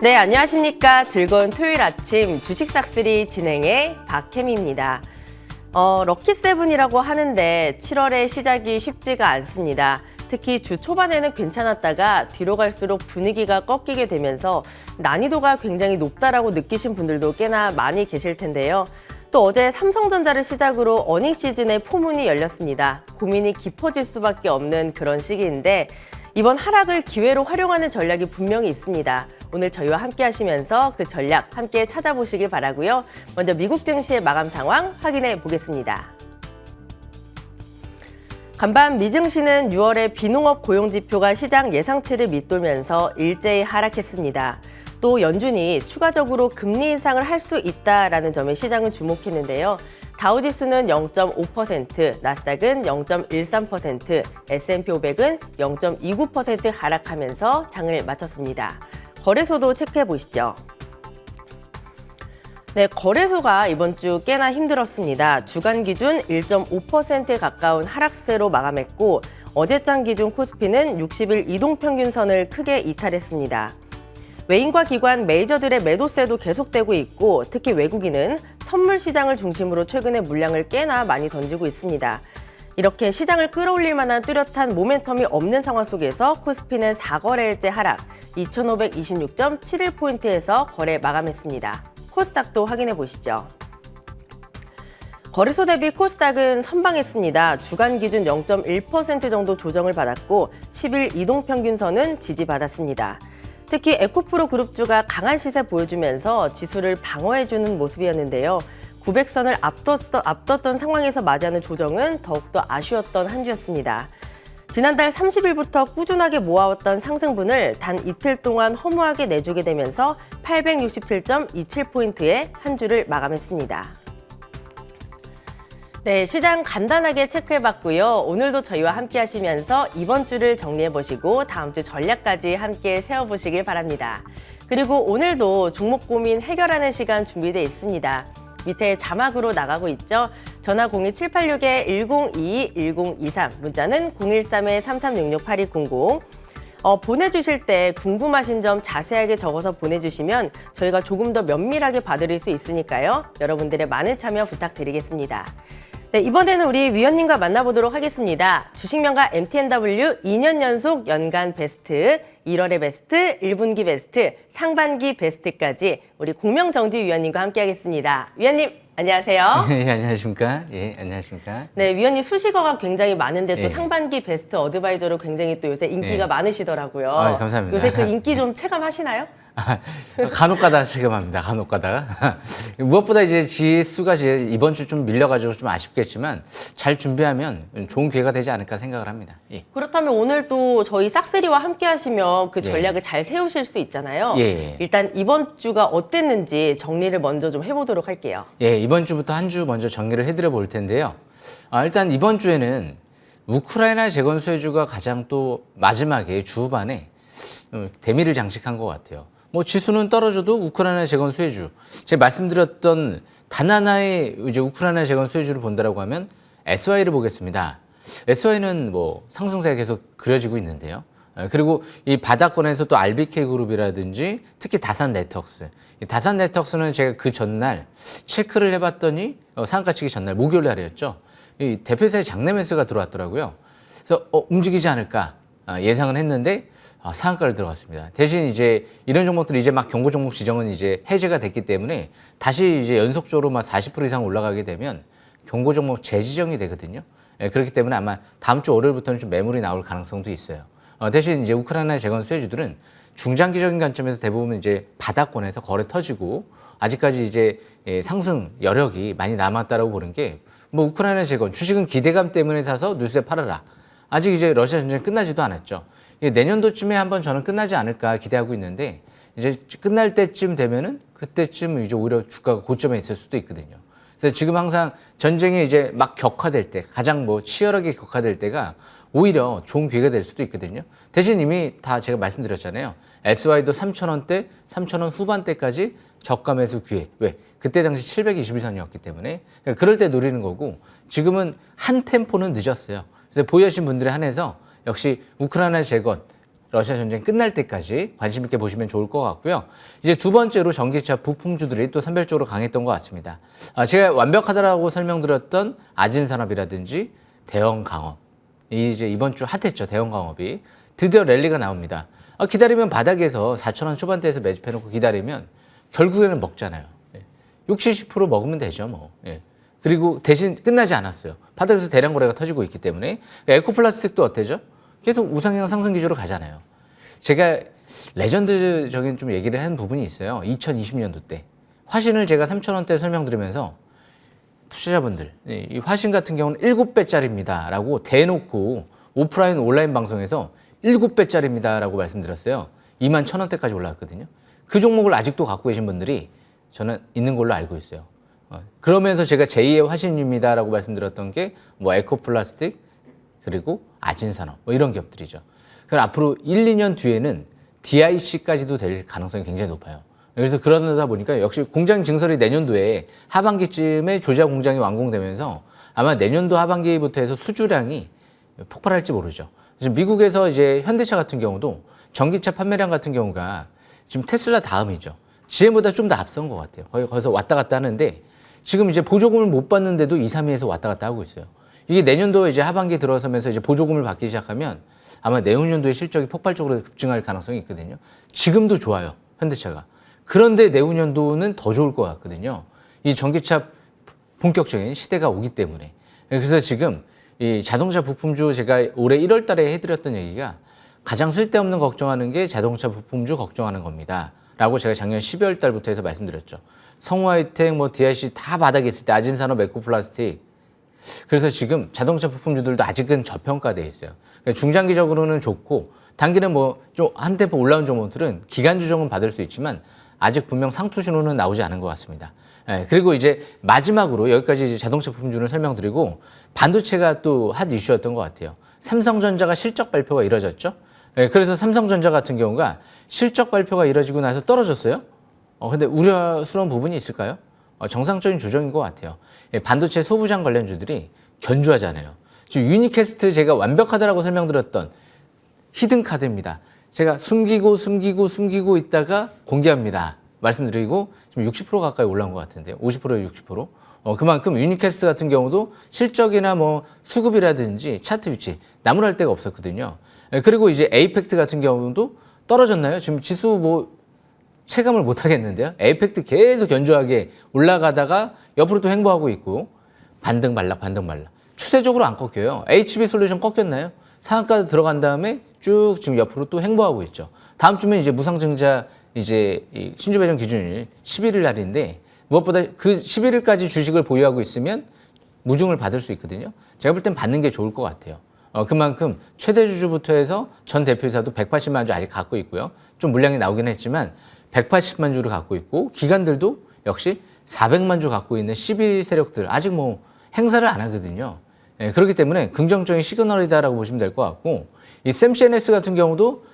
네, 안녕하십니까. 즐거운 토요일 아침 주식 싹쓸이 진행의 박혜미입니다. 럭키세븐이라고 하는데 7월의 시작이 쉽지가 않습니다. 특히 주 초반에는 괜찮았다가 뒤로 갈수록 분위기가 꺾이게 되면서 난이도가 굉장히 높다라고 느끼신 분들도 꽤나 많이 계실 텐데요. 또 어제 삼성전자를 시작으로 어닝 시즌의 포문이 열렸습니다. 고민이 깊어질 수밖에 없는 그런 시기인데 이번 하락을 기회로 활용하는 전략이 분명히 있습니다. 오늘 저희와 함께 하시면서 그 전략 함께 찾아보시길 바라고요. 먼저 미국 증시의 마감 상황 확인해 보겠습니다. 간밤 미증시는 6월의 비농업 고용지표가 시장 예상치를 밑돌면서 일제히 하락했습니다. 또 연준이 추가적으로 금리 인상을 할 수 있다라는 점에 시장은 주목했는데요. 다우지수는 0.5%, 나스닥은 0.13%, S&P 500은 0.29% 하락하면서 장을 마쳤습니다. 거래소도 체크해 보시죠. 네, 거래소가 이번 주 꽤나 힘들었습니다. 주간 기준 1.5%에 가까운 하락세로 마감했고 어제장 기준 코스피는 60일 이동평균선을 크게 이탈했습니다. 외인과 기관, 메이저들의 매도세도 계속되고 있고 특히 외국인은 선물 시장을 중심으로 최근에 물량을 꽤나 많이 던지고 있습니다. 이렇게 시장을 끌어올릴 만한 뚜렷한 모멘텀이 없는 상황 속에서 코스피는 4거래일째 하락, 2526.71포인트에서 거래 마감했습니다. 코스닥도 확인해 보시죠. 거래소 대비 코스닥은 선방했습니다. 주간 기준 0.1% 정도 조정을 받았고 10일 이동평균선은 지지받았습니다. 특히 에코프로 그룹주가 강한 시세 보여주면서 지수를 방어해주는 모습이었는데요. 900선을 앞뒀던 상황에서 맞이하는 조정은 더욱더 아쉬웠던 한 주였습니다. 지난달 30일부터 꾸준하게 모아왔던 상승분을 단 이틀 동안 허무하게 내주게 되면서 867.27포인트에 한 주를 마감했습니다. 네, 시장 간단하게 체크해봤고요. 오늘도 저희와 함께 하시면서 이번 주를 정리해보시고 다음 주 전략까지 함께 세워보시길 바랍니다. 그리고 오늘도 종목 고민 해결하는 시간 준비되어 있습니다. 밑에 자막으로 나가고 있죠. 전화 02786-1022-1023, 문자는 013-3366-8200. 보내주실 때 궁금하신 점 자세하게 적어서 보내주시면 저희가 조금 더 면밀하게 봐드릴 수 있으니까요. 여러분들의 많은 참여 부탁드리겠습니다. 네, 이번에는 우리 위원님과 만나보도록 하겠습니다. 주식명가 MTNW 2년 연속 연간 베스트, 1월의 베스트, 1분기 베스트, 상반기 베스트까지 우리 공명정지 위원님과 함께하겠습니다. 위원님, 안녕하세요. 네, 안녕하십니까? 예, 안녕하십니까? 네, 위원님 수식어가 굉장히 많은데 또 예. 상반기 베스트 어드바이저로 굉장히 또 요새 인기가 예. 많으시더라고요. 감사합니다. 요새 그 인기 좀 체감하시나요? 간혹가다 체감합니다. 간혹가다가 무엇보다 이제 지수가 이번 주 좀 밀려가지고 좀 아쉽겠지만 잘 준비하면 좋은 기회가 되지 않을까 생각을 합니다. 예. 그렇다면 오늘 또 저희 싹쓸이와 함께 하시면 그 예. 전략을 잘 세우실 수 있잖아요. 예. 일단 이번 주가 어땠는지 정리를 먼저 좀 해보도록 할게요. 예, 이번 주부터 한 주 먼저 정리를 해드려 볼 텐데요. 일단 이번 주에는 우크라이나 재건 수혜주가 가장 또 마지막에 주후반에 대미를 장식한 것 같아요. 뭐 지수는 떨어져도 우크라이나 재건 수혜주, 제가 말씀드렸던 단 하나의 이제 우크라이나 재건 수혜주를 본다라고 하면 SY를 보겠습니다. SY는 뭐 상승세가 계속 그려지고 있는데요. 그리고 이 바닥권에서 또 RBK 그룹이라든지 특히 다산 네트워크스, 다산 네트워크스는 제가 그 전날 체크를 해봤더니 상한가 치기 전날 목요일 날이었죠. 이 대표사의 장내 매수가 들어왔더라고요. 그래서 움직이지 않을까 예상은 했는데 상한가를 들어갔습니다. 대신 이제 이런 종목들이 이제 막 경고 종목 지정은 이제 해제가 됐기 때문에 다시 이제 연속적으로 막 40% 이상 올라가게 되면 경고 종목 재지정이 되거든요. 그렇기 때문에 아마 다음 주 월요일부터는 좀 매물이 나올 가능성도 있어요. 대신 이제 우크라이나 재건 수혜주들은 중장기적인 관점에서 대부분 이제 바닥권에서 거래 터지고 아직까지 이제 상승 여력이 많이 남았다라고 보는 게 뭐 우크라이나 재건 주식은 기대감 때문에 사서 뉴스에 팔아라. 아직 이제 러시아 전쟁이 끝나지도 않았죠. 내년도쯤에 한번 저는 끝나지 않을까 기대하고 있는데 이제 끝날 때쯤 되면은 그때쯤 이제 오히려 주가가 고점에 있을 수도 있거든요. 그래서 지금 항상 전쟁이 이제 막 격화될 때 가장 뭐 치열하게 격화될 때가 오히려 좋은 기회가 될 수도 있거든요. 대신 이미 다 제가 말씀드렸잖아요. SY도 3,000원대, 3,000원 후반대까지 저가 매수 기회. 왜? 그때 당시 721선이었기 때문에 그럴 때 노리는 거고 지금은 한 템포는 늦었어요. 그래서 보유하신 분들에 한해서 역시 우크라이나 재건 러시아 전쟁 끝날 때까지 관심 있게 보시면 좋을 것 같고요. 이제 두 번째로 전기차 부품주들이 또 선별적으로 강했던 것 같습니다. 제가 완벽하다라고 설명드렸던 아진산업이라든지 대형강업, 이제 이번 주 핫했죠. 대형강업이 드디어 랠리가 나옵니다. 기다리면 바닥에서 4,000원 초반대에서 매집해놓고 기다리면 결국에는 먹잖아요. 60, 70% 먹으면 되죠, 뭐. 그리고 대신 끝나지 않았어요. 바닥에서 대량 거래가 터지고 있기 때문에. 에코플라스틱도 어때죠? 계속 우상향 상승 기조로 가잖아요. 제가 레전드적인 좀 얘기를 한 부분이 있어요. 2020년도 때. 화신을 제가 3,000원대 설명드리면서 투자자분들, 이 화신 같은 경우는 7배짜리입니다. 라고 대놓고 오프라인 온라인 방송에서 7배짜리입니다. 라고 말씀드렸어요. 21,000원대까지 올라왔거든요. 그 종목을 아직도 갖고 계신 분들이 저는 있는 걸로 알고 있어요. 그러면서 제가 제2의 화신입니다. 라고 말씀드렸던 게 뭐 에코플라스틱, 그리고 아진산업, 뭐 이런 기업들이죠. 그럼 앞으로 1, 2년 뒤에는 DIC까지도 될 가능성이 굉장히 높아요. 그래서 그러다 보니까 역시 공장 증설이 내년도에 하반기쯤에 조작 공장이 완공되면서 아마 내년도 하반기부터 해서 수주량이 폭발할지 모르죠. 지금 미국에서 이제 현대차 같은 경우도 전기차 판매량 같은 경우가 지금 테슬라 다음이죠. GM보다 좀 더 앞선 것 같아요. 거기서 왔다 갔다 하는데 지금 이제 보조금을 못 받는데도 2, 3위에서 왔다 갔다 하고 있어요. 이게 내년도에 이제 하반기에 들어서면서 이제 보조금을 받기 시작하면 아마 내후년도에 실적이 폭발적으로 급증할 가능성이 있거든요. 지금도 좋아요, 현대차가. 그런데 내후년도는 더 좋을 것 같거든요. 이 전기차 본격적인 시대가 오기 때문에. 그래서 지금 이 자동차 부품주 제가 올해 1월 달에 해드렸던 얘기가 가장 쓸데없는 걱정하는 게 자동차 부품주 걱정하는 겁니다. 라고 제가 작년 12월 달부터 해서 말씀드렸죠. 성우하이텍, 뭐 DIC 다 바닥에 있을 때 아진산업, 에코플라스틱. 그래서 지금 자동차 부품주들도 아직은 저평가되어 있어요. 그러니까 중장기적으로는 좋고 단기는 뭐 좀 한 템포 올라온 종목들은 기간 조정은 받을 수 있지만 아직 분명 상투 신호는 나오지 않은 것 같습니다. 그리고 이제 마지막으로 여기까지 이제 자동차 부품주를 설명드리고 반도체가 또 핫 이슈였던 것 같아요. 삼성전자가 실적 발표가 이뤄졌죠. 그래서 삼성전자 같은 경우가 실적 발표가 이뤄지고 나서 떨어졌어요. 근데 우려스러운 부분이 있을까요? 정상적인 조정인 것 같아요. 반도체 소부장 관련주들이 견주하잖아요. 지금 유니캐스트 제가 완벽하다라고 설명드렸던 히든카드입니다. 제가 숨기고 있다가 공개합니다. 말씀드리고 지금 60% 가까이 올라온 것 같은데요. 50%에 60%. 그만큼 유니캐스트 같은 경우도 실적이나 뭐 수급이라든지 차트 위치 나무랄 데가 없었거든요. 그리고 이제 에이펙트 같은 경우도 떨어졌나요? 지금 지수 뭐 체감을 못 하겠는데요. 에이펙트 계속 견조하게 올라가다가 옆으로 또 횡보하고 있고 반등 말락. 추세적으로 안 꺾여요. HB 솔루션 꺾였나요? 상한가 들어간 다음에 쭉 지금 옆으로 또 횡보하고 있죠. 다음 주면 이제 무상증자 이제 신주 배정 기준일 11일 날인데 무엇보다 그 11일까지 주식을 보유하고 있으면 무중을 받을 수 있거든요. 제가 볼 땐 받는 게 좋을 것 같아요. 그만큼 최대 주주부터 해서 전 대표이사도 180만 주 아직 갖고 있고요. 좀 물량이 나오긴 했지만 180만 주를 갖고 있고 기관들도 역시 400만 주 갖고 있는 12 세력들 아직 뭐 행사를 안 하거든요. 그렇기 때문에 긍정적인 시그널이다라고 보시면 될 것 같고 이 샘CNS 같은 경우도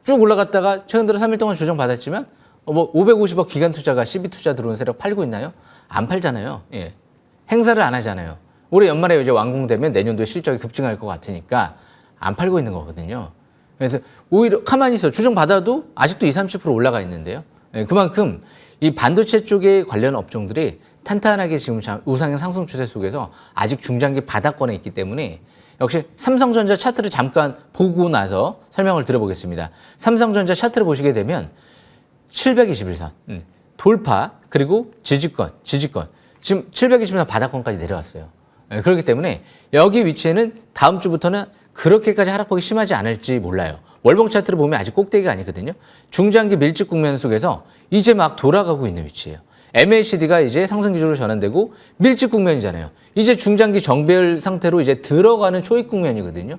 쭉 올라갔다가 최근 들어 3일 동안 조정받았지만 뭐 550억 기관 투자가 12 투자 들어온 세력 팔고 있나요? 안 팔잖아요. 행사를 안 하잖아요. 올해 연말에 이제 완공되면 내년도에 실적이 급증할 것 같으니까 안 팔고 있는 거거든요. 그래서 오히려 가만히 있어 조정받아도 아직도 20, 30% 올라가 있는데요. 그만큼 이 반도체 쪽의 관련 업종들이 탄탄하게 지금 우상향 상승 추세 속에서 아직 중장기 바닥권에 있기 때문에 역시 삼성전자 차트를 잠깐 보고 나서 설명을 드려보겠습니다. 삼성전자 차트를 보시게 되면 721선 돌파 그리고 지지권 지금 721선 바닥권까지 내려왔어요. 그렇기 때문에 여기 위치에는 다음 주부터는 그렇게까지 하락폭이 심하지 않을지 몰라요. 월봉 차트를 보면 아직 꼭대기가 아니거든요. 중장기 밀집 국면 속에서 이제 막 돌아가고 있는 위치예요. MACD가 이제 상승 기조로 전환되고 밀집 국면이잖아요. 이제 중장기 정배열 상태로 이제 들어가는 초입 국면이거든요.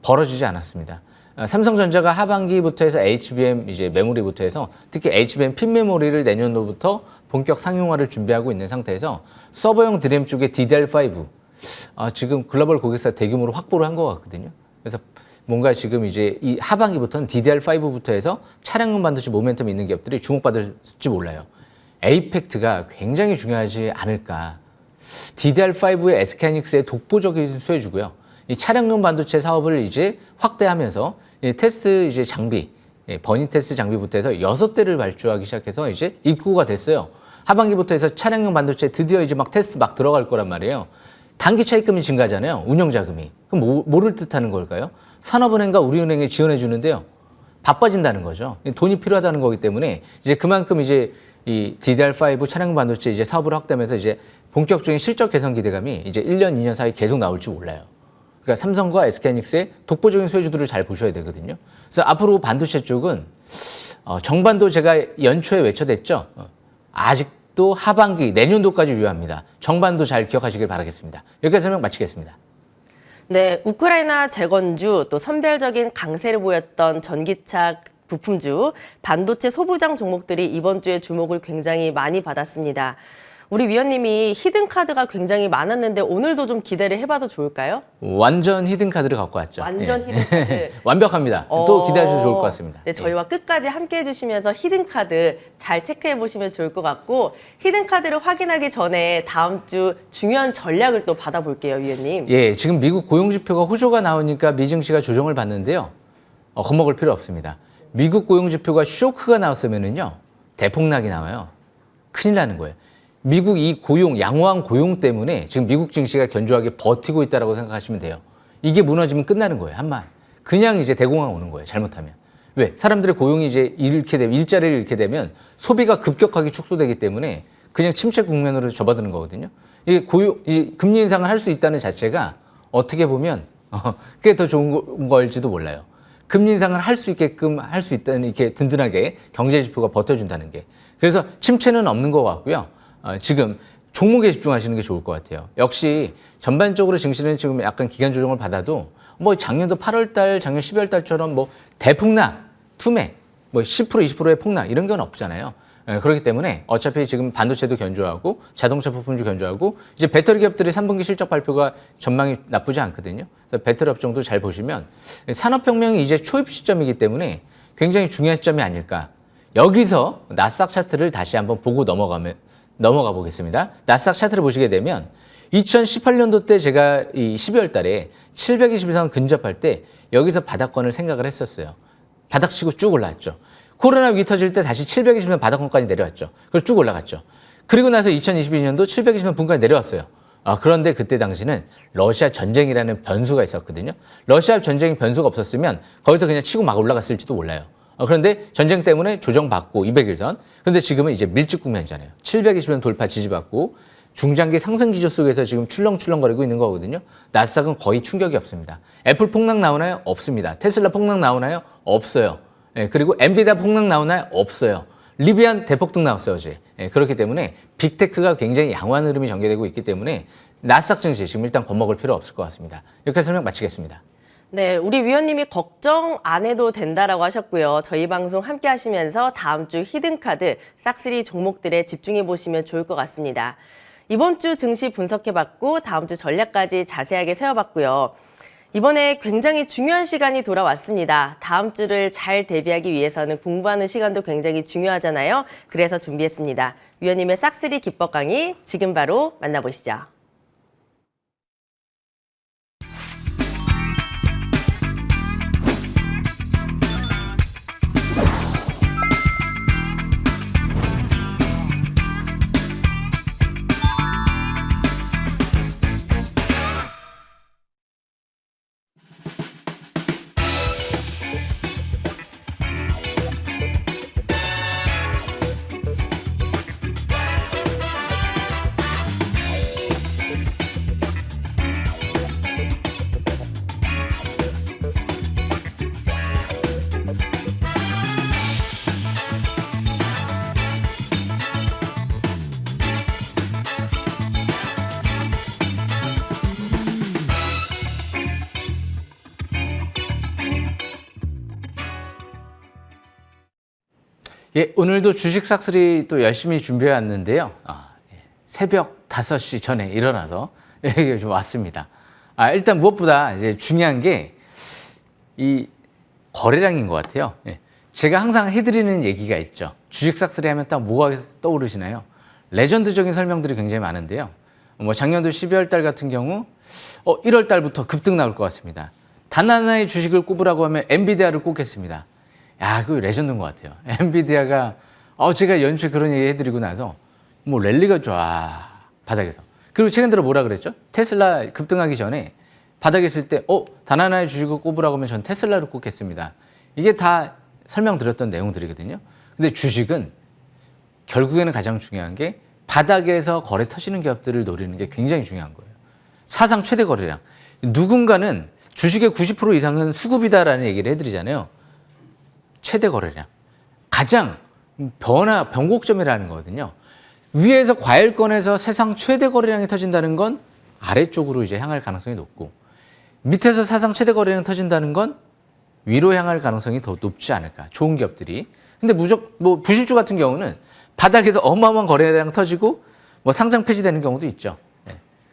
벌어지지 않았습니다. 삼성전자가 하반기부터 해서 HBM 이제 메모리부터 해서 특히 HBM 핀 메모리를 내년도부터 본격 상용화를 준비하고 있는 상태에서 서버용 DRAM 쪽에 DDR5 지금 글로벌 고객사 대규모로 확보를 한 것 같거든요. 그래서 뭔가 지금 이제 이 하반기부터는 DDR5부터 해서 차량용 반도체 모멘텀 있는 기업들이 주목받을지 몰라요. 에이펙트가 굉장히 중요하지 않을까. DDR5의 SK하이닉스의 독보적인 수혜주고요. 이 차량용 반도체 사업을 이제 확대하면서 테스트 이제 장비, 버니 테스트 장비부터 해서 6대를 발주하기 시작해서 이제 입고가 됐어요. 하반기부터 해서 차량용 반도체 드디어 이제 막 테스트 막 들어갈 거란 말이에요. 단기 차입금이 증가하잖아요. 운영자금이. 그럼 뭐를 뜻하는 걸까요? 산업은행과 우리은행에 지원해 주는데요. 바빠진다는 거죠. 돈이 필요하다는 거기 때문에 이제 그만큼 이제 이 DDR5 차량 반도체 이제 사업을 확대하면서 이제 본격적인 실적 개선 기대감이 이제 1년, 2년 사이 계속 나올지 몰라요. 그러니까 삼성과 SK하이닉스의 독보적인 수혜주들을 잘 보셔야 되거든요. 그래서 앞으로 반도체 쪽은 정반도 제가 연초에 외쳐댔죠. 아직도 하반기 내년도까지 유효합니다. 정반도 잘 기억하시길 바라겠습니다. 여기까지 설명 마치겠습니다. 네, 우크라이나 재건주 또 선별적인 강세를 보였던 전기차 부품주, 반도체 소부장 종목들이 이번 주에 주목을 굉장히 많이 받았습니다. 우리 위원님이 히든카드가 굉장히 많았는데 오늘도 좀 기대를 해봐도 좋을까요? 완전 히든카드를 갖고 왔죠. 완전 히든카드. 완벽합니다. 또 기대하셔도 좋을 것 같습니다. 네, 저희와 끝까지 함께 해주시면서 히든카드 잘 체크해 보시면 좋을 것 같고 히든카드를 확인하기 전에 다음 주 중요한 전략을 또 받아볼게요, 위원님. 예, 지금 미국 고용지표가 호조가 나오니까 미증시가 조정을 받는데요. 겁먹을 필요 없습니다. 미국 고용지표가 쇼크가 나왔으면은요, 대폭락이 나와요. 큰일 나는 거예요. 미국 이 고용, 양호한 고용 때문에 지금 미국 증시가 견조하게 버티고 있다고 생각하시면 돼요. 이게 무너지면 끝나는 거예요, 한만. 그냥 이제 대공황 오는 거예요, 잘못하면. 왜? 사람들의 고용이 이제 잃게 되면, 일자리를 잃게 되면 소비가 급격하게 축소되기 때문에 그냥 침체 국면으로 접어드는 거거든요. 이게 이 금리 인상을 할 수 있다는 자체가 어떻게 보면, 그게 더 좋은 거일지도 몰라요. 금리 인상을 할 수 있게끔 할 수 있다는 이렇게 든든하게 경제 지표가 버텨준다는 게. 그래서 침체는 없는 것 같고요. 지금 종목에 집중하시는 게 좋을 것 같아요. 역시 전반적으로 증시는 지금 약간 기간 조정을 받아도 뭐 작년도 8월 달, 작년 12월 달처럼 뭐 대폭락, 투매, 뭐 10%, 20%의 폭락 이런 건 없잖아요. 그렇기 때문에 어차피 지금 반도체도 견조하고 자동차 부품도 견조하고 이제 배터리 기업들의 3분기 실적 발표가 전망이 나쁘지 않거든요. 그래서 배터리 업종도 잘 보시면 산업혁명이 이제 초입 시점이기 때문에 굉장히 중요한 시점이 아닐까. 여기서 나스닥 차트를 다시 한번 보고 넘어가 보겠습니다. 나스닥 차트를 보시게 되면 2018년도 때 제가 이 12월 달에 720선 근접할 때 여기서 바닥권을 생각을 했었어요. 바닥치고 쭉 올라왔죠. 코로나 위기 터질 때 다시 720선 바닥권까지 내려왔죠. 그리고 쭉 올라갔죠. 그리고 나서 2022년도 720선 분까지 내려왔어요. 그런데 그때 당시는 러시아 전쟁이라는 변수가 있었거든요. 러시아 전쟁이 변수가 없었으면 거기서 그냥 치고 막 올라갔을지도 몰라요. 그런데 전쟁 때문에 조정받고 200일선. 그런데 지금은 이제 밀집 국면이잖아요. 720선 돌파 지지받고 중장기 상승 기조 속에서 지금 출렁출렁거리고 있는 거거든요. 나스닥은 거의 충격이 없습니다. 애플 폭락 나오나요? 없습니다. 테슬라 폭락 나오나요? 없어요. 그리고 엔비디아 폭락 나오나요? 없어요. 리비안 대폭등 나왔어요, 어제. 그렇기 때문에 빅테크가 굉장히 양호한 흐름이 전개되고 있기 때문에 나스닥 증시 지금 일단 겁먹을 필요 없을 것 같습니다. 여기까지 설명 마치겠습니다. 네, 우리 위원님이 걱정 안 해도 된다라고 하셨고요. 저희 방송 함께 하시면서 다음 주 히든카드, 싹쓸이 종목들에 집중해 보시면 좋을 것 같습니다. 이번 주 증시 분석해봤고 다음 주 전략까지 자세하게 세워봤고요. 이번에 굉장히 중요한 시간이 돌아왔습니다. 다음 주를 잘 대비하기 위해서는 공부하는 시간도 굉장히 중요하잖아요. 그래서 준비했습니다. 위원님의 싹쓸이 기법 강의 지금 바로 만나보시죠. 예, 오늘도 주식 싹쓸이 또 열심히 준비해 왔는데요. 새벽 5시 전에 일어나서 여기 좀 왔습니다. 일단 무엇보다 이제 중요한 게 이 거래량인 것 같아요. 제가 항상 해드리는 얘기가 있죠. 주식 싹쓸이 하면 딱 뭐가 떠오르시나요? 레전드적인 설명들이 굉장히 많은데요. 뭐 작년도 12월 달 같은 경우 1월 달부터 급등 나올 것 같습니다. 단 하나의 주식을 꼽으라고 하면 엔비디아를 꼽겠습니다. 야, 그거 레전드인 것 같아요. 엔비디아가 제가 연초에 그런 얘기 해드리고 나서 뭐 랠리가 좋아 바닥에서. 그리고 최근 들어 뭐라 그랬죠? 테슬라 급등하기 전에 바닥에 있을 때 단 하나의 주식을 꼽으라고 하면 전 테슬라를 꼽겠습니다. 이게 다 설명드렸던 내용들이거든요. 근데 주식은 결국에는 가장 중요한 게 바닥에서 거래 터지는 기업들을 노리는 게 굉장히 중요한 거예요. 사상 최대 거래량. 누군가는 주식의 90% 이상은 수급이다라는 얘기를 해드리잖아요. 최대 거래량. 가장 변곡점이라는 거거든요. 위에서 과일 꺼내서 세상 최대 거래량이 터진다는 건 아래쪽으로 이제 향할 가능성이 높고, 밑에서 사상 최대 거래량이 터진다는 건 위로 향할 가능성이 더 높지 않을까. 좋은 기업들이. 근데 부실주 같은 경우는 바닥에서 어마어마한 거래량 터지고 상장 폐지되는 경우도 있죠.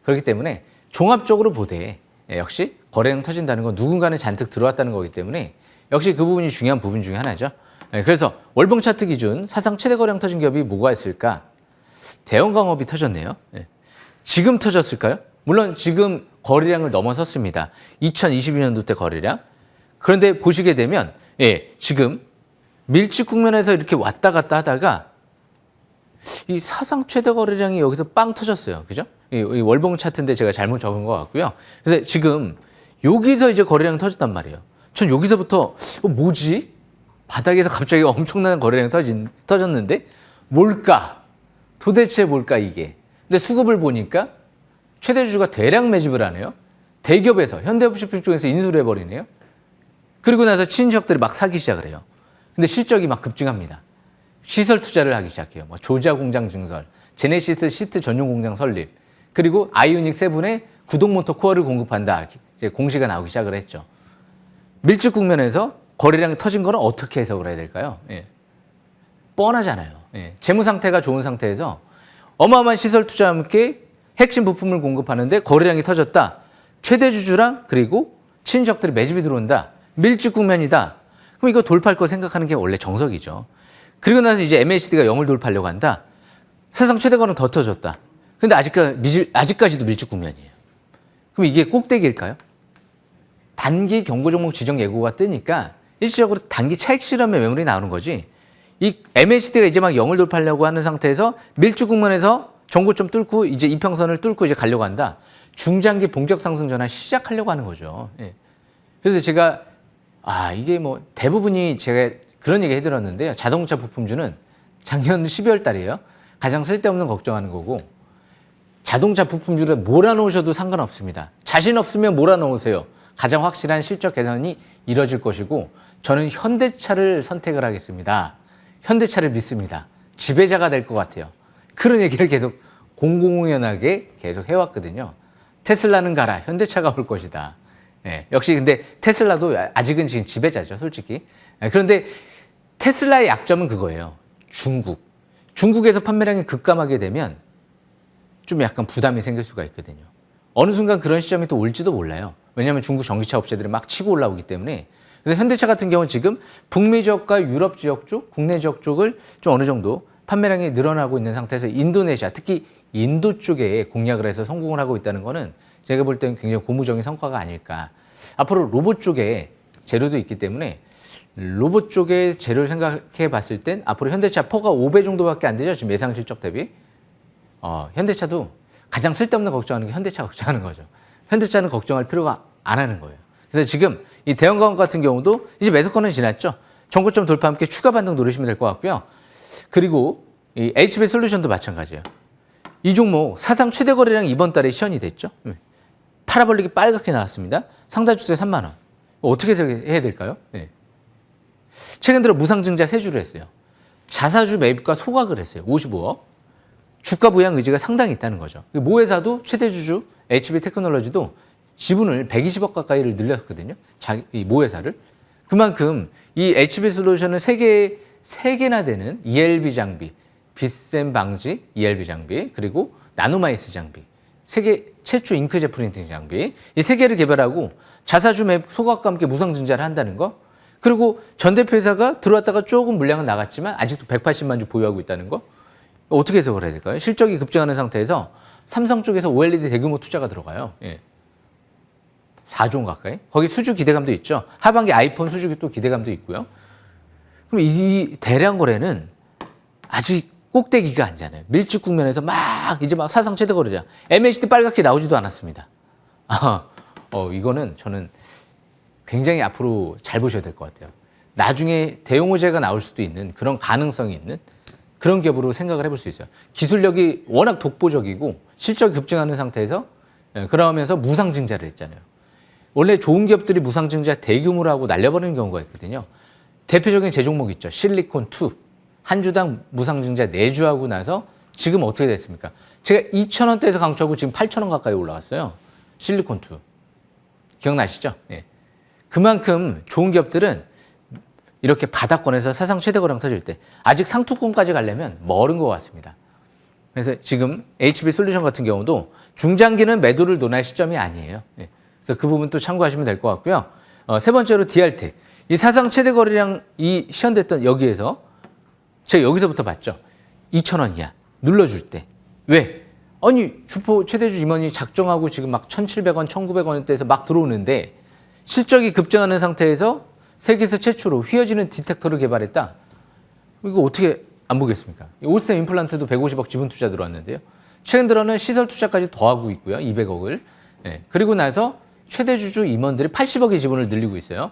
그렇기 때문에 종합적으로 보되 역시 거래량 터진다는 건 누군가는 잔뜩 들어왔다는 거기 때문에 역시 그 부분이 중요한 부분 중에 하나죠. 그래서 월봉 차트 기준 사상 최대 거래량 터진 기업이 뭐가 있을까? 대형광업이 터졌네요. 지금 터졌을까요? 물론 지금 거래량을 넘어섰습니다. 2022년도 때 거래량. 그런데 보시게 되면 지금 밀집 국면에서 이렇게 왔다 갔다 하다가 이 사상 최대 거래량이 여기서 빵 터졌어요. 그죠? 이 월봉 차트인데 제가 잘못 적은 것 같고요. 그래서 지금 여기서 이제 거래량이 터졌단 말이에요. 전 여기서부터 뭐지? 바닥에서 갑자기 엄청난 거래량이 터졌는데 뭘까? 도대체 뭘까 이게? 근데 수급을 보니까 최대 주주가 대량 매집을 하네요. 대기업에서 현대업식 쪽에서 인수를 해버리네요. 그리고 나서 친인척들이 막 사기 시작을 해요. 근데 실적이 막 급증합니다. 시설 투자를 하기 시작해요. 조자 공장 증설, 제네시스 시트 전용 공장 설립, 그리고 아이오닉 7의 구동 모터 코어를 공급한다. 이제 공시가 나오기 시작을 했죠. 밀집 국면에서 거래량이 터진 거는 어떻게 해석을 해야 될까요? 뻔하잖아요. 재무 상태가 좋은 상태에서 어마어마한 시설 투자와 함께 핵심 부품을 공급하는데 거래량이 터졌다. 최대 주주랑 그리고 친인척들이 매집이 들어온다. 밀집 국면이다. 그럼 이거 돌파할 거 생각하는 게 원래 정석이죠. 그리고 나서 이제 MACD가 0을 돌파하려고 한다. 세상 최대 거는 더 터졌다. 근데 아직까지도 밀집 국면이에요. 그럼 이게 꼭대기일까요? 단기 경고 종목 지정 예고가 뜨니까 일시적으로 단기 차익 실험의 매물이 나오는 거지. 이 MACD가 이제 막 0을 돌파하려고 하는 상태에서 밀집 국면에서 전고점 뚫고 이제 이평선을 뚫고 이제 가려고 한다. 중장기 본격 상승 전환 시작하려고 하는 거죠. 그래서 제가 이게 대부분이 제가 그런 얘기 해드렸는데요. 자동차 부품주는 작년 12월 달이에요. 가장 쓸데없는 걱정하는 거고, 자동차 부품주를 몰아놓으셔도 상관없습니다. 자신 없으면 몰아놓으세요. 가장 확실한 실적 개선이 이뤄질 것이고, 저는 현대차를 선택을 하겠습니다. 현대차를 믿습니다. 지배자가 될 것 같아요. 그런 얘기를 계속 공공연하게 계속 해왔거든요. 테슬라는 가라, 현대차가 올 것이다. 역시 근데 테슬라도 아직은 지금 지배자죠, 솔직히. 그런데 테슬라의 약점은 그거예요. 중국에서 판매량이 급감하게 되면 좀 약간 부담이 생길 수가 있거든요. 어느 순간 그런 시점이 또 올지도 몰라요. 왜냐하면 중국 전기차 업체들이 막 치고 올라오기 때문에. 그래서 현대차 같은 경우는 지금 북미 지역과 유럽 지역 쪽, 국내 지역 쪽을 좀 어느 정도 판매량이 늘어나고 있는 상태에서 인도네시아, 특히 인도 쪽에 공략을 해서 성공을 하고 있다는 거는 제가 볼 때는 굉장히 고무적인 성과가 아닐까. 앞으로 로봇 쪽에 재료도 있기 때문에 로봇 쪽의 재료를 생각해 봤을 땐 앞으로 현대차 퍼가 5배 정도밖에 안 되죠. 지금 예상 실적 대비. 현대차도 가장 쓸데없는 걱정하는 게 현대차 걱정하는 거죠. 현대차는 걱정할 필요가 안 하는 거예요. 그래서 지금 이 대형광업 같은 경우도 이제 매수권은 지났죠. 전고점 돌파와 함께 추가 반등 노리시면 될 것 같고요. 그리고 이 HB 솔루션도 마찬가지예요. 이 종목 사상 최대 거래량 이번 달에 시연이 됐죠. 파라볼릭이 빨갛게 나왔습니다. 상단 주세 3만 원. 어떻게 해야 될까요? 최근 들어 무상증자 3주를 했어요. 자사주 매입과 소각을 했어요. 55억. 주가 부양 의지가 상당히 있다는 거죠. 모회사도 최대 주주 HB 테크놀로지도 지분을 120억 가까이를 늘렸거든요. 이 모회사를. 그만큼 이 HB 솔루션은 3개나 되는 ELB 장비, 빗셈 방지 ELB 장비, 그리고 나노마이스 장비, 세계 최초 잉크젯 프린팅 장비, 이 3개를 개발하고 자사주 매입 소각과 함께 무상증자를 한다는 거. 그리고 전 대표 회사가 들어왔다가 조금 물량은 나갔지만 아직도 180만 주 보유하고 있다는 거. 어떻게 해석을 해야 될까요? 실적이 급증하는 상태에서 삼성 쪽에서 OLED 대규모 투자가 들어가요. 예. 4조 원 가까이. 거기 수주 기대감도 있죠. 하반기 아이폰 수주 또 기대감도 있고요. 그럼 이 대량 거래는 아직 꼭대기가 아니잖아요. 밀집 국면에서 이제 막 사상 최대 거래량. MACD 빨갛게 나오지도 않았습니다. 이거는 저는 굉장히 앞으로 잘 보셔야 될 것 같아요. 나중에 대형 호재가 나올 수도 있는 그런 가능성이 있는 그런 기업으로 생각을 해볼 수 있어요. 기술력이 워낙 독보적이고 실적이 급증하는 상태에서 그러면서 무상증자를 했잖아요. 원래 좋은 기업들이 무상증자 대규모로 하고 날려버리는 경우가 있거든요. 대표적인 제종목 있죠. 실리콘2. 한 주당 무상증자 4주 하고 나서 지금 어떻게 됐습니까? 제가 2,000원대에서 강추하고 지금 8,000원 가까이 올라갔어요. 실리콘2. 기억나시죠? 예. 그만큼 좋은 기업들은 이렇게 바닥권에서 사상 최대 거래량 터질 때 아직 상투권까지 가려면 멀은 것 같습니다. 그래서 지금 HB솔루션 같은 경우도 중장기는 매도를 논할 시점이 아니에요. 예. 그래서 그 부분 또 참고하시면 될 것 같고요. 세 번째로 DR텍. 이 사상 최대 거래량이 시현됐던 여기에서 제가 여기서부터 봤죠. 2,000원 이하 눌러줄 때. 왜? 아니 주포 최대주 임원이 작정하고 지금 막 1,700원, 1,900원대에서 막 들어오는데 실적이 급증하는 상태에서 세계에서 최초로 휘어지는 디텍터를 개발했다. 이거 어떻게 안 보겠습니까? 오스템 임플란트도 150억 지분 투자 들어왔는데요. 최근 들어는 시설 투자까지 더하고 있고요. 200억을. 예. 그리고 나서 최대주주 임원들이 80억의 지분을 늘리고 있어요.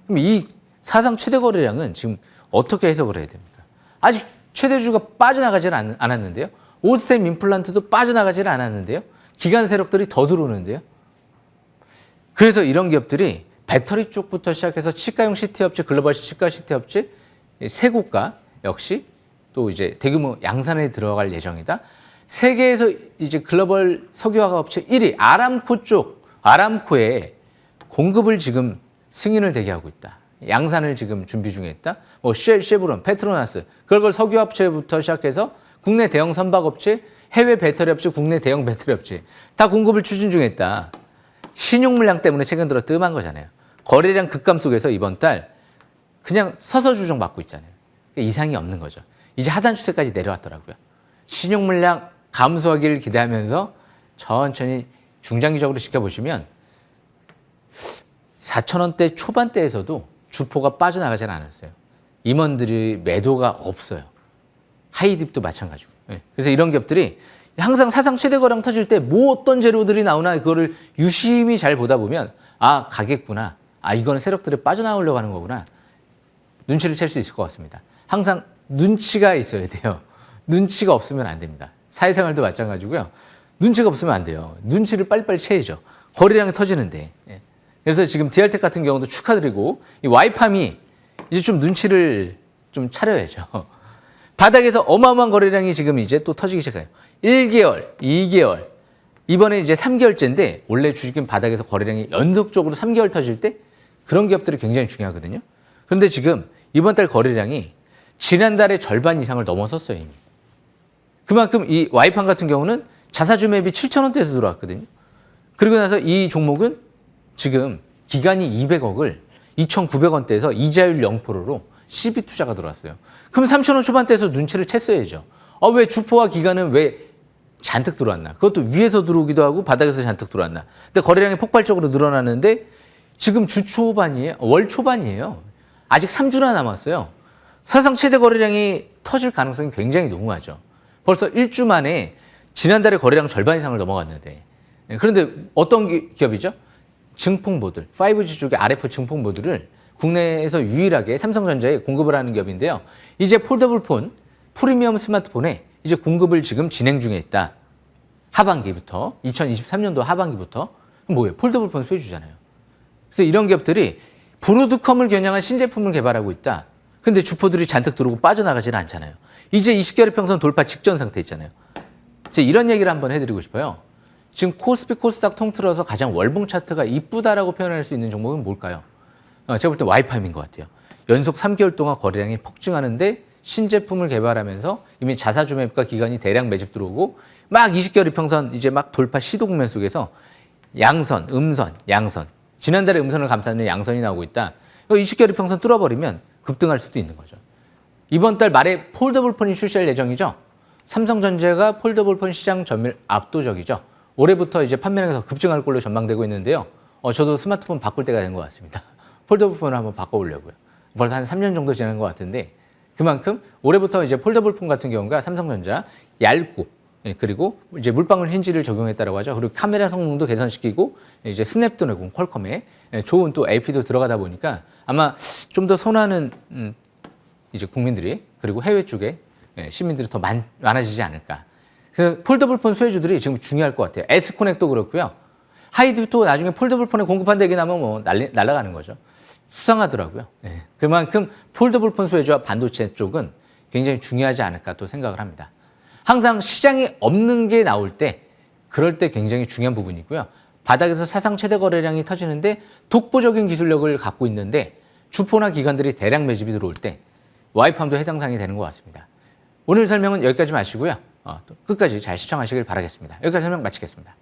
그럼 이 사상 최대 거래량은 지금 어떻게 해석을 해야 됩니까? 아직 최대주가 빠져나가지는 않았는데요. 오스템 임플란트도 빠져나가지는 않았는데요. 기관 세력들이 더 들어오는데요. 그래서 이런 기업들이 배터리 쪽부터 시작해서 치과용 CT 업체, 글로벌 치과 CT 업체 세 곳과 역시 또 이제 대규모 양산에 들어갈 예정이다. 세계에서 이제 글로벌 석유화학 업체 1위 아람코 쪽, 아람코에 공급을 지금 승인을 대기하고 있다. 양산을 지금 준비 중에 있다. 뭐 쉐브론, 페트로나스, 글로벌 석유업체부터 시작해서 국내 대형 선박업체, 해외 배터리 업체, 국내 대형 배터리 업체 다 공급을 추진 중에 있다. 신용 물량 때문에 최근 들어 뜸한 거잖아요. 거래량 급감 속에서 이번 달 그냥 서서 조정받고 있잖아요. 이상이 없는 거죠. 이제 하단 추세까지 내려왔더라고요. 신용 물량 감소하기를 기대하면서 천천히 중장기적으로 지켜보시면 4,000원대 초반대에서도 주포가 빠져나가지 않았어요. 임원들이 매도가 없어요. 하이딥도 마찬가지고. 그래서 이런 기업들이 항상 사상 최대 거래량 터질 때 뭐 어떤 재료들이 나오나 그거를 유심히 잘 보다 보면 아 가겠구나. 아 이거는 세력들이 빠져나오려고 하는 거구나. 눈치를 챌 수 있을 것 같습니다. 항상 눈치가 있어야 돼요. 눈치가 없으면 안 됩니다. 사회생활도 마찬가지고요. 눈치가 없으면 안 돼요. 눈치를 빨리빨리 채야죠. 거래량이 터지는데. 그래서 지금 DR텍 같은 경우도 축하드리고 이 와이팜이 이제 좀 눈치를 좀 차려야죠. 바닥에서 어마어마한 거래량이 지금 이제 또 터지기 시작해요. 1개월, 2개월, 이번에 이제 3개월째인데 원래 주식은 바닥에서 거래량이 연속적으로 3개월 터질 때 그런 기업들이 굉장히 중요하거든요. 그런데 지금 이번 달 거래량이 지난달의 절반 이상을 넘어섰어요, 이미. 그만큼 이 와이팜 같은 경우는 자사주 매입이 7,000원대에서 들어왔거든요. 그리고 나서 이 종목은 지금 기간이 200억을 2,900원대에서 이자율 0%로 CB 투자가 들어왔어요. 그럼 3,000원 초반대에서 눈치를 챘어야죠. 왜 주포와 기간은 왜 잔뜩 들어왔나? 그것도 위에서 들어오기도 하고 바닥에서 잔뜩 들어왔나? 근데 거래량이 폭발적으로 늘어나는데 지금 주 초반이에요. 월 초반이에요. 아직 3주나 남았어요. 사상 최대 거래량이 터질 가능성이 굉장히 농후하죠. 벌써 1주 만에 지난달에 거래량 절반 이상을 넘어갔는데. 그런데 어떤 기업이죠? 증폭모듈, 5G 쪽의 RF 증폭모듈을 국내에서 유일하게 삼성전자에 공급을 하는 기업인데요. 이제 폴더블 폰, 프리미엄 스마트폰에 이제 공급을 지금 진행 중에 있다. 하반기부터, 2023년도 하반기부터. 뭐예요? 폴더블 폰 수혜주잖아요. 그래서 이런 기업들이 브로드컴을 겨냥한 신제품을 개발하고 있다. 근데 주포들이 잔뜩 들어오고 빠져나가지는 않잖아요. 이제 20개월 평선 돌파 직전 상태 있잖아요. 제가 이런 얘기를 한번 해드리고 싶어요. 지금 코스피 코스닥 통틀어서 가장 월봉 차트가 이쁘다라고 표현할 수 있는 종목은 뭘까요? 제가 볼 때 와이팜인 것 같아요. 연속 3개월 동안 거래량이 폭증하는데 신제품을 개발하면서 이미 자사주 매입과 기간이 대량 매집 들어오고 막 20개월 이평선 이제 막 돌파 시도 국면 속에서 양선, 음선, 양선. 지난달에 음선을 감싸는 양선이 나오고 있다. 20개월 이평선 뚫어버리면 급등할 수도 있는 거죠. 이번 달 말에 폴더블 폰이 출시할 예정이죠. 삼성전자가 폴더블폰 시장 점유율 압도적이죠. 올해부터 이제 판매량이 더 급증할 걸로 전망되고 있는데요. 저도 스마트폰 바꿀 때가 된 것 같습니다. 폴더블폰을 한번 바꿔보려고요. 벌써 한 3년 정도 지난 것 같은데 그만큼 올해부터 이제 폴더블폰 같은 경우가 삼성전자 얇고 그리고 이제 물방울 힌지를 적용했다라고 하죠. 그리고 카메라 성능도 개선시키고 이제 스냅드래곤 퀄컴의 좋은 또 AP도 들어가다 보니까 아마 좀 더 선호하는 이제 국민들이 그리고 해외 쪽에 시민들이 더 많아지지 않을까. 그래서 폴더블폰 수혜주들이 지금 중요할 것 같아요. S코넥도 그렇고요. 하이드도 나중에 폴더블폰에 공급한다 얘기 나면 뭐 날아가는 거죠. 수상하더라고요. 그만큼 폴더블폰 수혜주와 반도체 쪽은 굉장히 중요하지 않을까 또 생각을 합니다. 항상 시장이 없는 게 나올 때 그럴 때 굉장히 중요한 부분이고요. 바닥에서 사상 최대 거래량이 터지는데 독보적인 기술력을 갖고 있는데 주포나 기관들이 대량 매집이 들어올 때 와이팜도 해당 사항이 되는 것 같습니다. 오늘 설명은 여기까지 마시고요. 또 끝까지 잘 시청하시길 바라겠습니다. 여기까지 설명 마치겠습니다.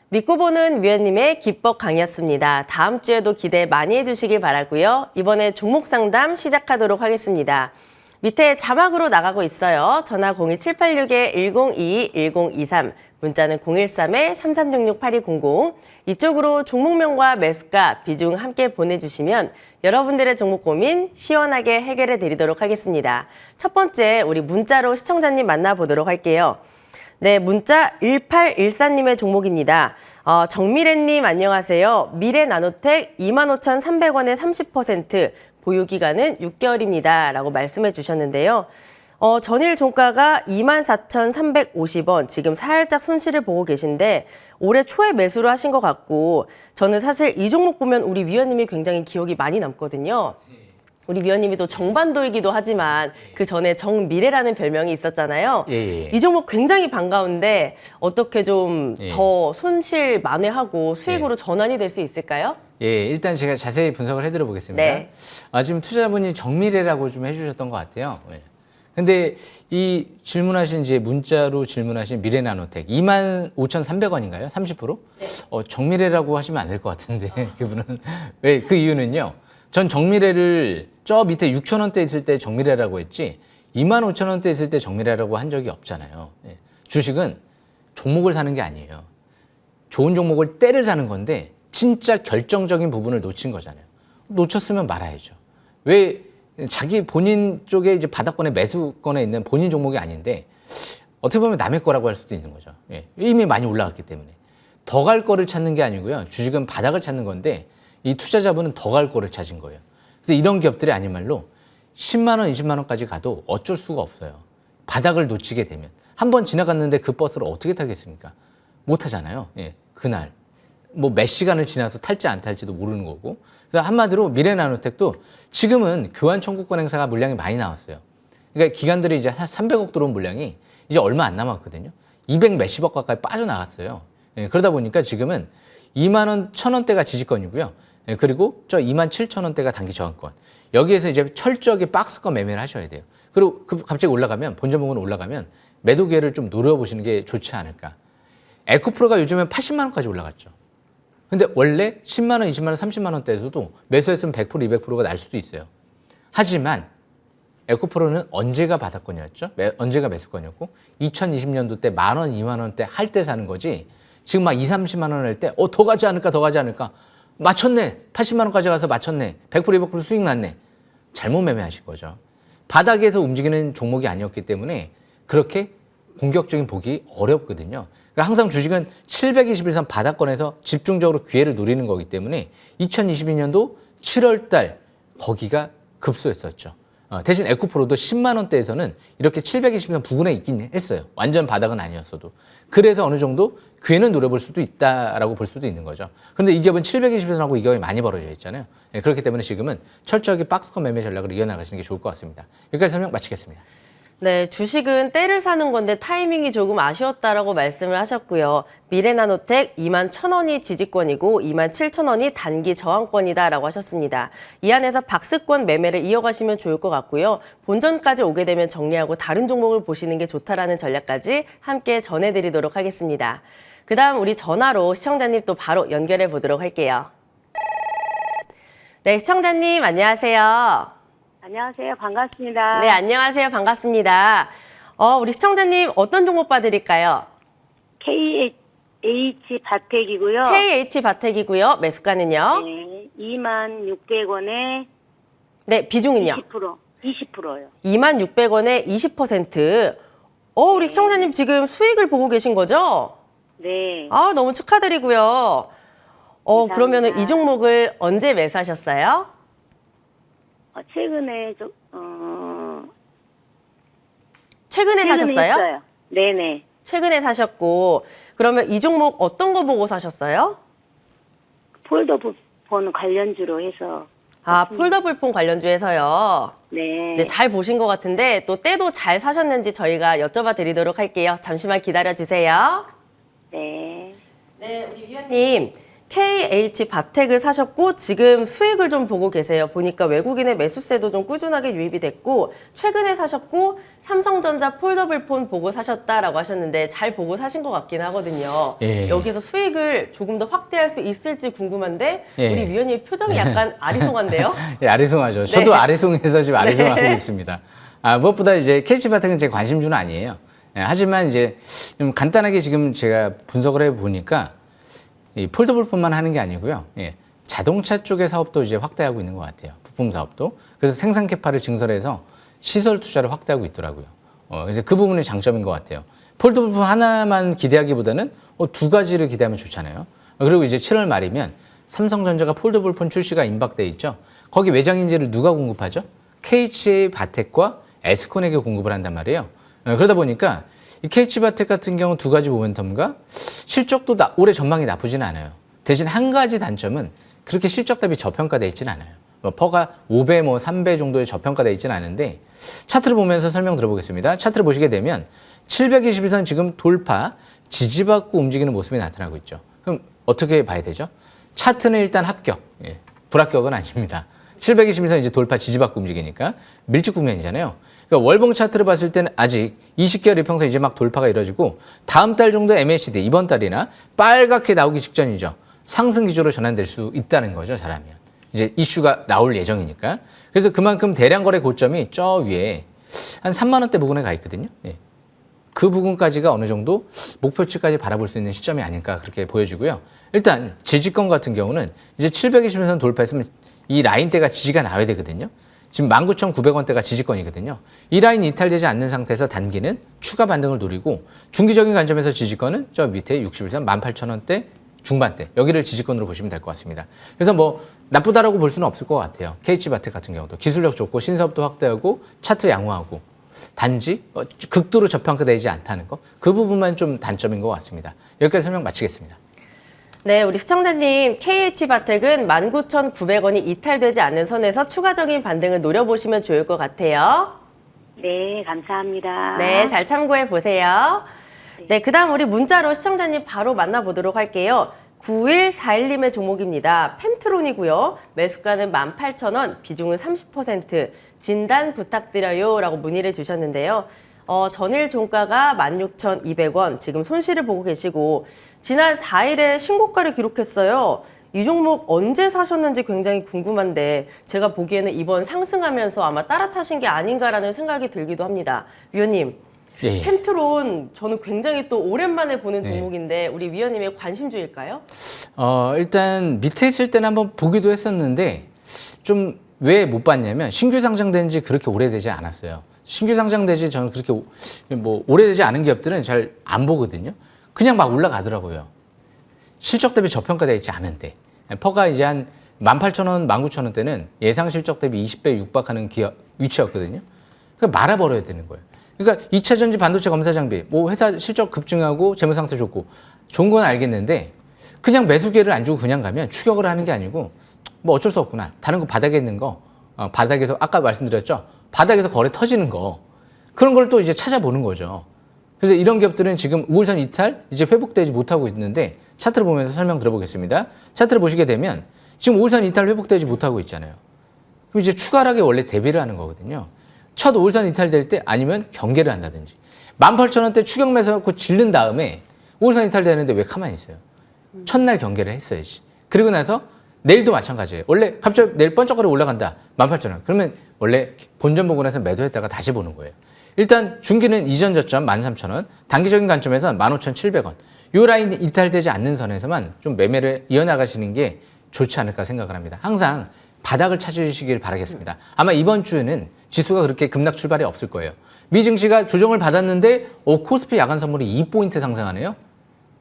믿고 보는 위원님의 기법 강의였습니다. 다음 주에도 기대 많이 해주시길 바라고요. 이번에 종목 상담 시작하도록 하겠습니다. 밑에 자막으로 나가고 있어요. 전화 02786-1022-1023, 문자는 013-3366-8200. 이쪽으로 종목명과 매수가, 비중 함께 보내주시면 여러분들의 종목 고민 시원하게 해결해 드리도록 하겠습니다. 첫 번째, 우리 문자로 시청자님 만나보도록 할게요. 네, 문자 1814님의 종목입니다. 정미래님 안녕하세요. 미래나노텍 25,300원에 30%, 보유기간은 6개월입니다. 라고 말씀해 주셨는데요. 전일 종가가 24,350원, 지금 살짝 손실을 보고 계신데 올해 초에 매수를 하신 것 같고 저는 사실 이 종목 보면 우리 위원님이 굉장히 기억이 많이 남거든요. 우리 위원님이 또 정반도이기도 하지만 그 전에 정미래라는 별명이 있었잖아요. 이 종목 굉장히 반가운데 어떻게 좀 더 손실 만회하고 수익으로 전환이 될 수 있을까요? 일단 제가 자세히 분석을 해드려 보겠습니다. 네. 지금 투자자분이 정미래라고 좀 해주셨던 것 같아요. 근데 이 질문하신 이제 문자로 질문하신 미래나노텍 25,300원인가요? 30%? 네. 정미래라고 하시면 안 될 것 같은데 그분은 왜 그 이유는요. 전 정미래를 저 밑에 6,000원대 있을 때 정미래라고 했지 25,000원대 있을 때 정미래라고 한 적이 없잖아요. 주식은 종목을 사는 게 아니에요. 좋은 종목을 때를 사는 건데 진짜 결정적인 부분을 놓친 거잖아요. 놓쳤으면 말아야죠. 왜 자기 본인 쪽에 이제 바닥권에 매수권에 있는 본인 종목이 아닌데 어떻게 보면 남의 거라고 할 수도 있는 거죠. 이미 많이 올라갔기 때문에. 더 갈 거를 찾는 게 아니고요. 주식은 바닥을 찾는 건데 이 투자자분은 더 갈 거를 찾은 거예요. 그래서 이런 기업들이 아닌 말로 10만 원, 20만 원까지 가도 어쩔 수가 없어요. 바닥을 놓치게 되면. 한 번 지나갔는데 그 버스를 어떻게 타겠습니까? 못 타잖아요. 그날. 뭐 몇 시간을 지나서 탈지 안 탈지도 모르는 거고. 그래서 한마디로 미래나노텍도 지금은 교환 청구권 행사가 물량이 많이 나왔어요. 그러니까 기관들이 이제 한 300억 들어온 물량이 이제 얼마 안 남았거든요. 200 몇십억 가까이 빠져나갔어요. 그러다 보니까 지금은 2만 원, 1,000원대가 지지권이고요. 그리고 저 2만 7,000원대가 단기 저항권. 여기에서 이제 철저하게 박스권 매매를 하셔야 돼요. 그리고 갑자기 올라가면, 본전목은 올라가면 매도 기회를 좀 노려보시는 게 좋지 않을까. 에코프로가 요즘엔 80만 원까지 올라갔죠. 근데 원래 10만 원, 20만 원, 30만 원대에서도 매수했으면 100%, 200%가 날 수도 있어요. 하지만 에코프로는 언제가 바닥권이었죠? 언제가 매수권이었고 2020년도 때 10,000원, 2만 원대 할 때 사는 거지. 지금 막 2, 30만 원 할 때 더 가지 않을까, 더 가지 않을까. 맞췄네. 80만 원까지 가서 맞췄네. 100%, 200% 수익 났네. 잘못 매매하신 거죠. 바닥에서 움직이는 종목이 아니었기 때문에 그렇게 공격적인 보기 어렵거든요. 그러니까 항상 주식은 721선 바닥권에서 집중적으로 기회를 노리는 거기 때문에 2022년도 7월 달 거기가 급소했었죠. 대신 에코프로도 10만 원대에서는 이렇게 720선 부근에 있긴 했어요. 완전 바닥은 아니었어도. 그래서 어느 정도 기회는 노려볼 수도 있다라고 볼 수도 있는 거죠. 그런데 이 기업은 720선하고 이 기업이 많이 벌어져 있잖아요. 그렇기 때문에 지금은 철저하게 박스권 매매 전략을 이어나가시는 게 좋을 것 같습니다. 여기까지 설명 마치겠습니다. 네, 주식은 때를 사는 건데 타이밍이 조금 아쉬웠다라고 말씀을 하셨고요. 미래나노텍 21,000원이 지지권이고 27,000원이 단기 저항권이다라고 하셨습니다. 이 안에서 박스권 매매를 이어가시면 좋을 것 같고요. 본전까지 오게 되면 정리하고 다른 종목을 보시는 게 좋다라는 전략까지 함께 전해드리도록 하겠습니다. 그다음 우리 전화로 시청자님 또 바로 연결해 보도록 할게요. 네, 시청자님 안녕하세요. 안녕하세요. 반갑습니다. 네, 안녕하세요. 반갑습니다. 우리 시청자님 어떤 종목 봐드릴까요? KH 바텍이고요. KH 바텍이고요. 매수가는요? 네, 26,600원에 네, 비중은요? 20%요. 26,600원에 20%. 우리 시청자님 지금 수익을 보고 계신 거죠? 네. 너무 축하드리고요. 감사합니다. 그러면은 이 종목을 언제 매수하셨어요? 최근에 사셨어요? 했어요. 네네. 최근에 사셨고, 그러면 이 종목 어떤 거 보고 사셨어요? 폴더폰 관련주로 해서. 폴더블폰 관련주에서요. 네. 네, 잘 보신 것 같은데 또 때도 잘 사셨는지 저희가 여쭤봐 드리도록 할게요. 잠시만 기다려 주세요. 네. 네, 우리 위원님. KH 바텍을 사셨고 지금 수익을 좀 보고 계세요. 보니까 외국인의 매수세도 좀 꾸준하게 유입이 됐고 최근에 사셨고 삼성전자 폴더블폰 보고 사셨다라고 하셨는데 잘 보고 사신 것 같긴 하거든요. 예. 여기서 수익을 조금 더 확대할 수 있을지 궁금한데 예. 우리 위원님 표정이 약간 아리송한데요? 예, 아리송하죠. 저도 네. 아리송해서 지금 아리송하고 네. 있습니다. 무엇보다 이제 KH 바텍은 제 관심주는 아니에요. 하지만 이제 좀 간단하게 지금 제가 분석을 해 보니까 이 폴더블폰만 하는 게 아니고요. 자동차 쪽의 사업도 이제 확대하고 있는 것 같아요. 부품 사업도. 그래서 생산 캐파를 증설해서 시설 투자를 확대하고 있더라고요. 그래서 그 부분이 장점인 것 같아요. 폴더블폰 하나만 기대하기보다는 두 가지를 기대하면 좋잖아요. 그리고 이제 7월 말이면 삼성전자가 폴더블폰 출시가 임박돼 있죠. 거기 외장 인재를 누가 공급하죠? KH 바텍과 에스콘에게 공급을 한단 말이에요. 그러다 보니까 이 KH바텍 같은 경우 두 가지 모멘텀과 실적도 올해 전망이 나쁘진 않아요. 대신 한 가지 단점은 그렇게 실적 대비 저평가되어 있지는 않아요. 퍼가 5배, 3배 정도의 저평가되어 있지는 않은데 차트를 보면서 설명 들어보겠습니다. 차트를 보시게 되면 721선 지금 돌파, 지지받고 움직이는 모습이 나타나고 있죠. 그럼 어떻게 봐야 되죠? 차트는 일단 합격, 불합격은 아닙니다. 721선 이제 돌파, 지지받고 움직이니까 밀집 국면이잖아요. 그러니까 월봉 차트를 봤을 때는 아직 20개월 이평선 이제 막 돌파가 이루어지고 다음 달 정도 MACD 이번 달이나 빨갛게 나오기 직전이죠. 상승 기조로 전환될 수 있다는 거죠. 잘하면. 이제 이슈가 나올 예정이니까. 그래서 그만큼 대량 거래 고점이 저 위에 한 3만 원대 부근에 가 있거든요. 그 부분까지가 어느 정도 목표치까지 바라볼 수 있는 시점이 아닐까 그렇게 보여지고요. 일단 지지권 같은 경우는 이제 720선 돌파했으면 이 라인대가 지지가 나와야 되거든요. 지금 19,900원대가 지지권이거든요. 이 라인 이탈되지 않는 상태에서 단기는 추가 반등을 노리고 중기적인 관점에서 지지권은 저 밑에 61선 18,000원대 중반대 여기를 지지권으로 보시면 될 것 같습니다. 그래서 뭐 나쁘다라고 볼 수는 없을 것 같아요. KH바텍 같은 경우도 기술력 좋고 신사업도 확대하고 차트 양호하고 단지 극도로 저평가되지 않다는 거 그 부분만 좀 단점인 것 같습니다. 여기까지 설명 마치겠습니다. 네, 우리 시청자님 KH바텍은 19,900원이 이탈되지 않는 선에서 추가적인 반등을 노려보시면 좋을 것 같아요. 네, 감사합니다. 네, 잘 참고해 보세요. 네, 그 다음 우리 문자로 시청자님 바로 만나보도록 할게요. 9141님의 종목입니다. 펜트론이고요. 매수가는 18,000원, 비중은 30%. 진단 부탁드려요 라고 문의를 주셨는데요. 전일 종가가 16,200원, 지금 손실을 보고 계시고 지난 4일에 신고가를 기록했어요. 이 종목 언제 사셨는지 굉장히 궁금한데 제가 보기에는 이번 상승하면서 아마 따라 타신 게 아닌가라는 생각이 들기도 합니다. 위원님, 예. 펜트론 저는 굉장히 또 오랜만에 보는 종목인데 우리 위원님의 관심주일까요? 일단 밑에 있을 때는 한번 보기도 했었는데 좀 왜 못 봤냐면 신규 상장된 지 그렇게 오래되지 않았어요. 신규 상장되지 저는 그렇게 뭐 오래되지 않은 기업들은 잘 안 보거든요. 그냥 막 올라가더라고요. 실적 대비 저평가되어 있지 않은데 퍼가 이제 한 18,000원, 19,000원대는 예상 실적 대비 20배 육박하는 기업 위치였거든요. 그러니까 말아버려야 되는 거예요. 그러니까 2차 전지 반도체 검사 장비, 뭐 회사 실적 급증하고 재무 상태 좋고 좋은 건 알겠는데 그냥 매수 기회를 안 주고 그냥 가면 추격을 하는 게 아니고 뭐 어쩔 수 없구나. 다른 거 바닥에 있는 거, 바닥에서 아까 말씀드렸죠. 바닥에서 거래 터지는 거 그런 걸 또 이제 찾아보는 거죠. 그래서 이런 기업들은 지금 5일선 이탈 이제 회복되지 못하고 있는데 차트를 보면서 설명 들어보겠습니다. 차트를 보시게 되면 지금 5일선 이탈 회복되지 못하고 있잖아요. 그럼 이제 추가하게 원래 대비를 하는 거거든요. 첫 5일선 이탈될 때 아니면 경계를 한다든지 18,000원대 추격 매수하고 질른 다음에 5일선 이탈되는데 왜 가만히 있어요? 첫날 경계를 했어야지. 그리고 나서 내일도 마찬가지예요. 원래 갑자기 내일 번쩍거리 올라간다. 18,000원. 그러면 원래 본전 보고 나서 매도했다가 다시 보는 거예요. 일단 중기는 이전 저점 13,000원, 단기적인 관점에서는 15,700원. 이 라인 이탈되지 않는 선에서만 좀 매매를 이어나가시는 게 좋지 않을까 생각을 합니다. 항상 바닥을 찾으시길 바라겠습니다. 아마 이번 주에는 지수가 그렇게 급락 출발이 없을 거예요. 미 증시가 조정을 받았는데 코스피 야간 선물이 2포인트 상승하네요.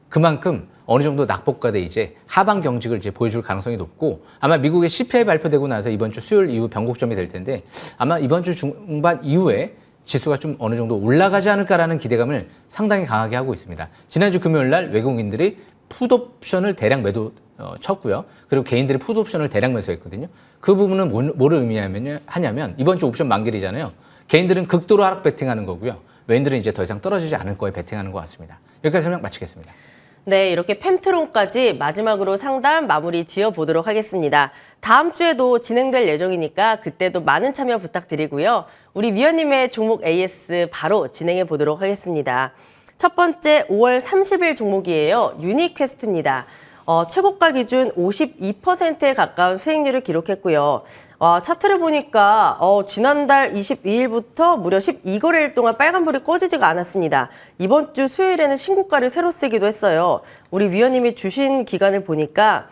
그만큼 어느 정도 낙폭과대 이제 하방 경직을 이제 보여줄 가능성이 높고 아마 미국의 CPI 발표되고 나서 이번 주 수요일 이후 변곡점이 될 텐데 아마 이번 주 중반 이후에 지수가 좀 어느 정도 올라가지 않을까라는 기대감을 상당히 강하게 하고 있습니다. 지난주 금요일 날 외국인들이 풋옵션을 대량 매도 쳤고요. 그리고 개인들이 풋옵션을 대량 매수했거든요. 그 부분은 뭐를 의미하냐면 이번 주 옵션 만기이잖아요. 개인들은 극도로 하락 베팅하는 거고요. 외인들은 이제 더 이상 떨어지지 않을 거에 베팅하는 것 같습니다. 여기까지 설명 마치겠습니다. 네, 이렇게 팸트론까지 마지막으로 상담 마무리 지어보도록 하겠습니다. 다음 주에도 진행될 예정이니까 그때도 많은 참여 부탁드리고요. 우리 위원님의 종목 AS 바로 진행해 보도록 하겠습니다. 첫 번째 5월 30일 종목이에요. 유니퀘스트입니다. 최고가 기준 52%에 가까운 수익률을 기록했고요. 차트를 보니까 지난달 22일부터 무려 12거래일 동안 빨간불이 꺼지지가 않았습니다. 이번 주 수요일에는 신고가를 새로 쓰기도 했어요. 우리 위원님이 주신 기간을 보니까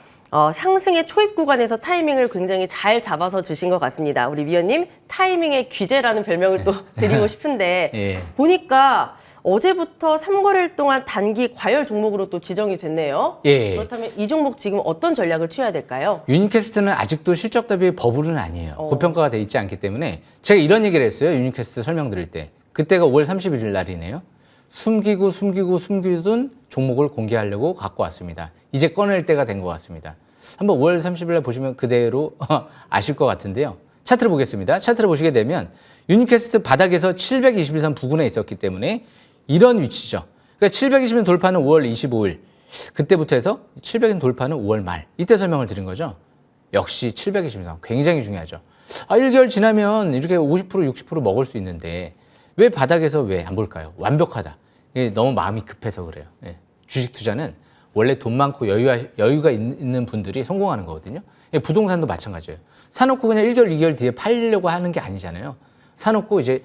상승의 초입 구간에서 타이밍을 굉장히 잘 잡아서 주신 것 같습니다. 우리 위원님 타이밍의 귀재라는 별명을 또 드리고 싶은데 예. 보니까 어제부터 3거래일 동안 단기 과열 종목으로 또 지정이 됐네요. 예. 그렇다면 이 종목 지금 어떤 전략을 취해야 될까요? 유니캐스트는 아직도 실적 대비 버블은 아니에요. 고평가가 돼 있지 않기 때문에 제가 이런 얘기를 했어요. 유니캐스트 설명드릴 때. 그때가 5월 31일 날이네요. 숨기던 종목을 공개하려고 갖고 왔습니다. 이제 꺼낼 때가 된 것 같습니다. 한번 5월 30일 날 보시면 그대로 아실 것 같은데요. 차트를 보겠습니다. 차트를 보시게 되면 유니캐스트 바닥에서 721선 부근에 있었기 때문에 이런 위치죠. 그러니까 720선 돌파는 5월 25일. 그때부터 해서 700선 돌파는 5월 말. 이때 설명을 드린 거죠. 역시 720선 굉장히 중요하죠. 1개월 지나면 이렇게 50%, 60% 먹을 수 있는데 왜 바닥에서 왜 안 볼까요? 완벽하다. 너무 마음이 급해서 그래요. 주식 투자는 원래 돈 많고 여유가 있는 분들이 성공하는 거거든요. 부동산도 마찬가지예요. 사놓고 그냥 1개월, 2개월 뒤에 팔려고 하는 게 아니잖아요. 사놓고 이제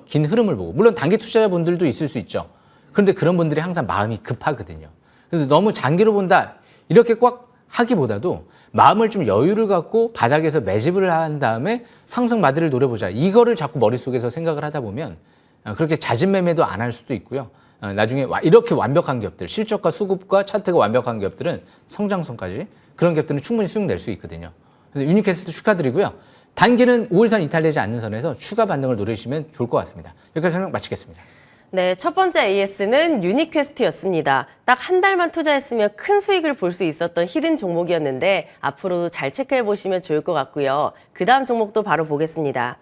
긴 흐름을 보고. 물론 단기 투자자분들도 있을 수 있죠. 그런데 그런 분들이 항상 마음이 급하거든요. 그래서 너무 장기로 본다 이렇게 꽉 하기보다도 마음을 좀 여유를 갖고 바닥에서 매집을 한 다음에 상승 마디를 노려보자. 이거를 자꾸 머릿속에서 생각을 하다 보면 그렇게 잦은 매매도 안 할 수도 있고요. 나중에 이렇게 완벽한 기업들, 실적과 수급과 차트가 완벽한 기업들은 성장성까지 그런 기업들은 충분히 수익 낼 수 있거든요. 그래서 유니캐스트 축하드리고요. 단기는 5일선 이탈되지 않는 선에서 추가 반등을 노리시면 좋을 것 같습니다. 여기까지 설명 마치겠습니다. 네, 첫 번째 AS는 유니퀘스트였습니다. 딱 한 달만 투자했으면 큰 수익을 볼 수 있었던 히든 종목이었는데 앞으로도 잘 체크해 보시면 좋을 것 같고요. 그 다음 종목도 바로 보겠습니다.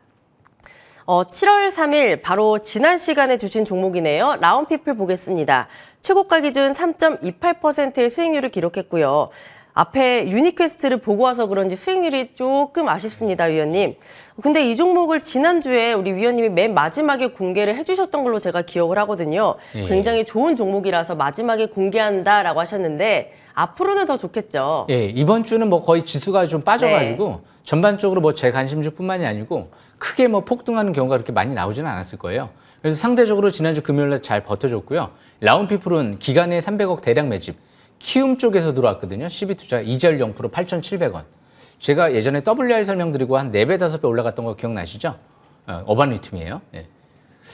7월 3일 바로 지난 시간에 주신 종목이네요. 라운피플 보겠습니다. 최고가 기준 3.28%의 수익률을 기록했고요. 앞에 유니퀘스트를 보고 와서 그런지 수익률이 조금 아쉽습니다, 위원님. 근데 이 종목을 지난주에 우리 위원님이 맨 마지막에 공개를 해주셨던 걸로 제가 기억을 하거든요. 굉장히 좋은 종목이라서 마지막에 공개한다라고 하셨는데 앞으로는 더 좋겠죠. 예, 이번 주는 뭐 거의 지수가 좀 빠져가지고 전반적으로 뭐 제 관심주뿐만이 아니고 크게 뭐 폭등하는 경우가 그렇게 많이 나오지는 않았을 거예요. 그래서 상대적으로 지난주 금요일날 잘 버텨줬고요. 라운피플은 기간에 300억 대량 매집, 키움 쪽에서 들어왔거든요. 12투자 2절 0% 8,700원. 제가 예전에 WI 설명드리고 한 4배, 5배 올라갔던 거 기억나시죠? 어반 리튬이에요. 예.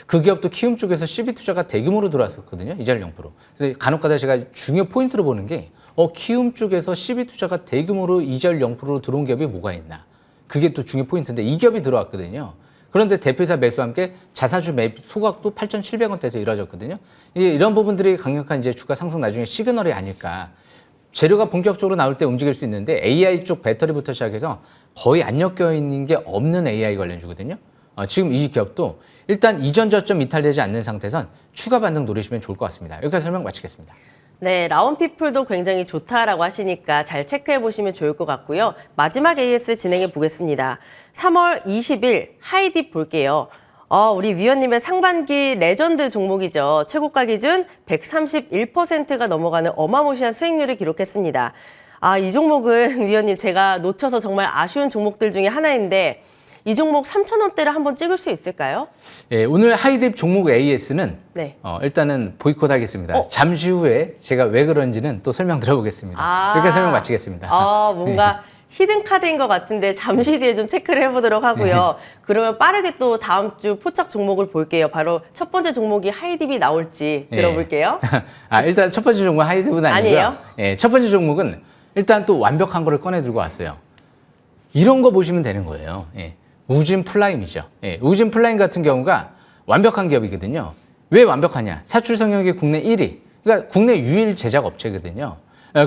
그 기업도 키움 쪽에서 CB 투자가 대규모로 들어왔었거든요. 이자율 0%. 그래서 간혹가다 제가 중요 포인트로 보는 게 키움 쪽에서 CB 투자가 대규모로 이자율 0%로 들어온 기업이 뭐가 있나. 그게 또 중요 포인트인데 이 기업이 들어왔거든요. 그런데 대표이사 매수와 함께 자사주 매입 소각도 8,700원대에서 이루어졌거든요. 이런 부분들이 강력한 이제 주가 상승 나중에 시그널이 아닐까. 재료가 본격적으로 나올 때 움직일 수 있는데 AI 쪽 배터리부터 시작해서 거의 안 엮여 있는 게 없는 AI 관련주거든요. 지금 이 기업도 일단 이전 저점 이탈되지 않는 상태에선 추가 반등 노리시면 좋을 것 같습니다. 여기까지 설명 마치겠습니다. 네, 라운피플도 굉장히 좋다라고 하시니까 잘 체크해 보시면 좋을 것 같고요. 마지막 AS 진행해 보겠습니다. 3월 20일 하이딥 볼게요. 우리 위원님의 상반기 레전드 종목이죠. 최고가 기준 131%가 넘어가는 어마무시한 수익률을 기록했습니다. 이 종목은 위원님 제가 놓쳐서 정말 아쉬운 종목들 중에 하나인데 이 종목 3,000원대를 한번 찍을 수 있을까요? 예, 오늘 하이딥 종목 AS는 네. 일단은 보이콧 하겠습니다. 잠시 후에 제가 왜 그런지는 또 설명 들어보겠습니다. 이렇게 설명 마치겠습니다. 뭔가 히든 카드인 것 같은데 잠시 뒤에 좀 체크를 해보도록 하고요. 그러면 빠르게 또 다음 주 포착 종목을 볼게요. 바로 첫 번째 종목이 하이딥이 나올지 들어볼게요. 일단 첫 번째 종목 하이딥은 아니고요. 예, 첫 번째 종목은 일단 또 완벽한 거를 꺼내 들고 왔어요. 이런 거 보시면 되는 거예요. 예. 우진 플라임이죠. 예, 우진 플라임 같은 경우가 완벽한 기업이거든요. 왜 완벽하냐? 사출 성역이 국내 1위. 그러니까 국내 유일 제작 업체거든요.